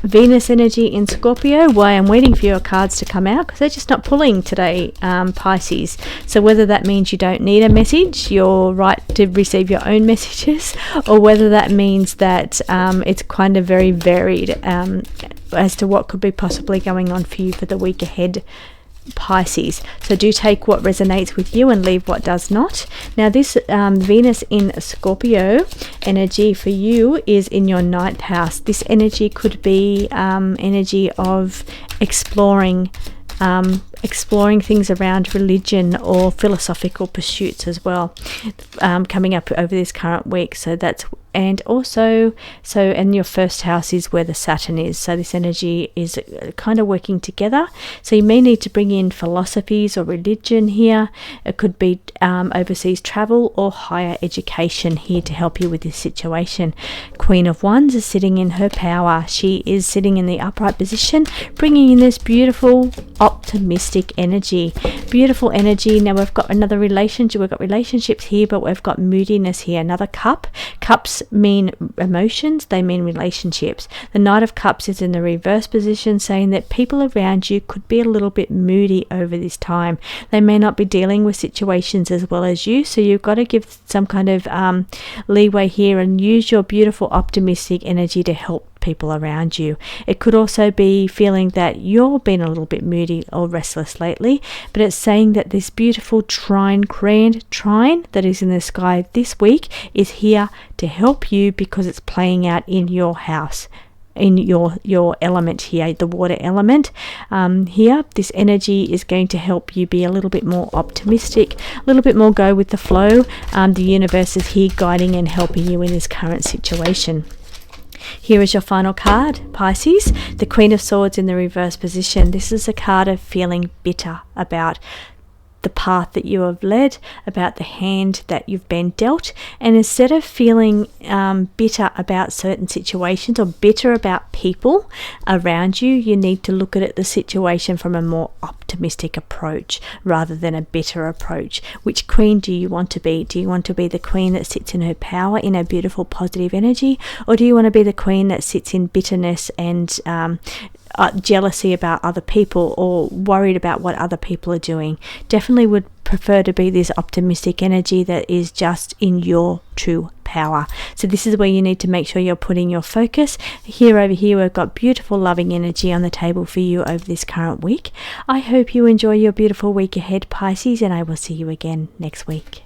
Venus energy in Scorpio, why I'm waiting for your cards to come out, because they're just not pulling today, Pisces. So whether that means you don't need a message, you're right to receive your own messages, or whether that means that it's kind of very varied as to what could be possibly going on for you for the week ahead, Pisces. So do take what resonates with you and leave what does not. Now this Venus in Scorpio energy for you is in your 9th house. This energy could be energy of exploring things around religion or philosophical pursuits as well, coming up over this current week. So that's, and also, and your 1st house is where the Saturn is. So this energy is kind of working together. So you may need to bring in philosophies or religion here. It could be overseas travel or higher education here to help you with this situation. Queen of Wands is sitting in her power. She is sitting in the upright position, bringing in this beautiful, optimistic energy. Beautiful energy. Now we've got another relationship. We've got relationships here, but we've got moodiness here. Another cup. Cups mean emotions, they mean relationships. The Knight of Cups is in the reverse position, saying that people around you could be a little bit moody over this time. They may not be dealing with situations as well as you, so you've got to give some kind of leeway here and use your beautiful optimistic energy to help people around you. It could also be feeling that you're been a little bit moody or restless lately, but it's saying that this beautiful grand trine that is in the sky this week is here to help you, because it's playing out in your house, in your element here, the water element. Here this energy is going to help you be a little bit more optimistic, a little bit more go with the flow. The universe is here guiding and helping you in this current situation. Here is your final card, Pisces, the Queen of Swords in the reverse position. This is a card of feeling bitter about the path that you have led, about the hand that you've been dealt, and instead of feeling bitter about certain situations or bitter about people around you, you need to look at the situation from a more optimistic approach rather than a bitter approach. Which queen do you want to be? Do you want to be the queen that sits in her power, in her beautiful positive energy, or do you want to be the queen that sits in bitterness and jealousy about other people, or worried about what other people are doing? Definitely would prefer to be this optimistic energy that is just in your true power. So this is where you need to make sure you're putting your focus. Over here we've got beautiful loving energy on the table for you over this current week. I hope you enjoy your beautiful week ahead, Pisces, and I will see you again next week.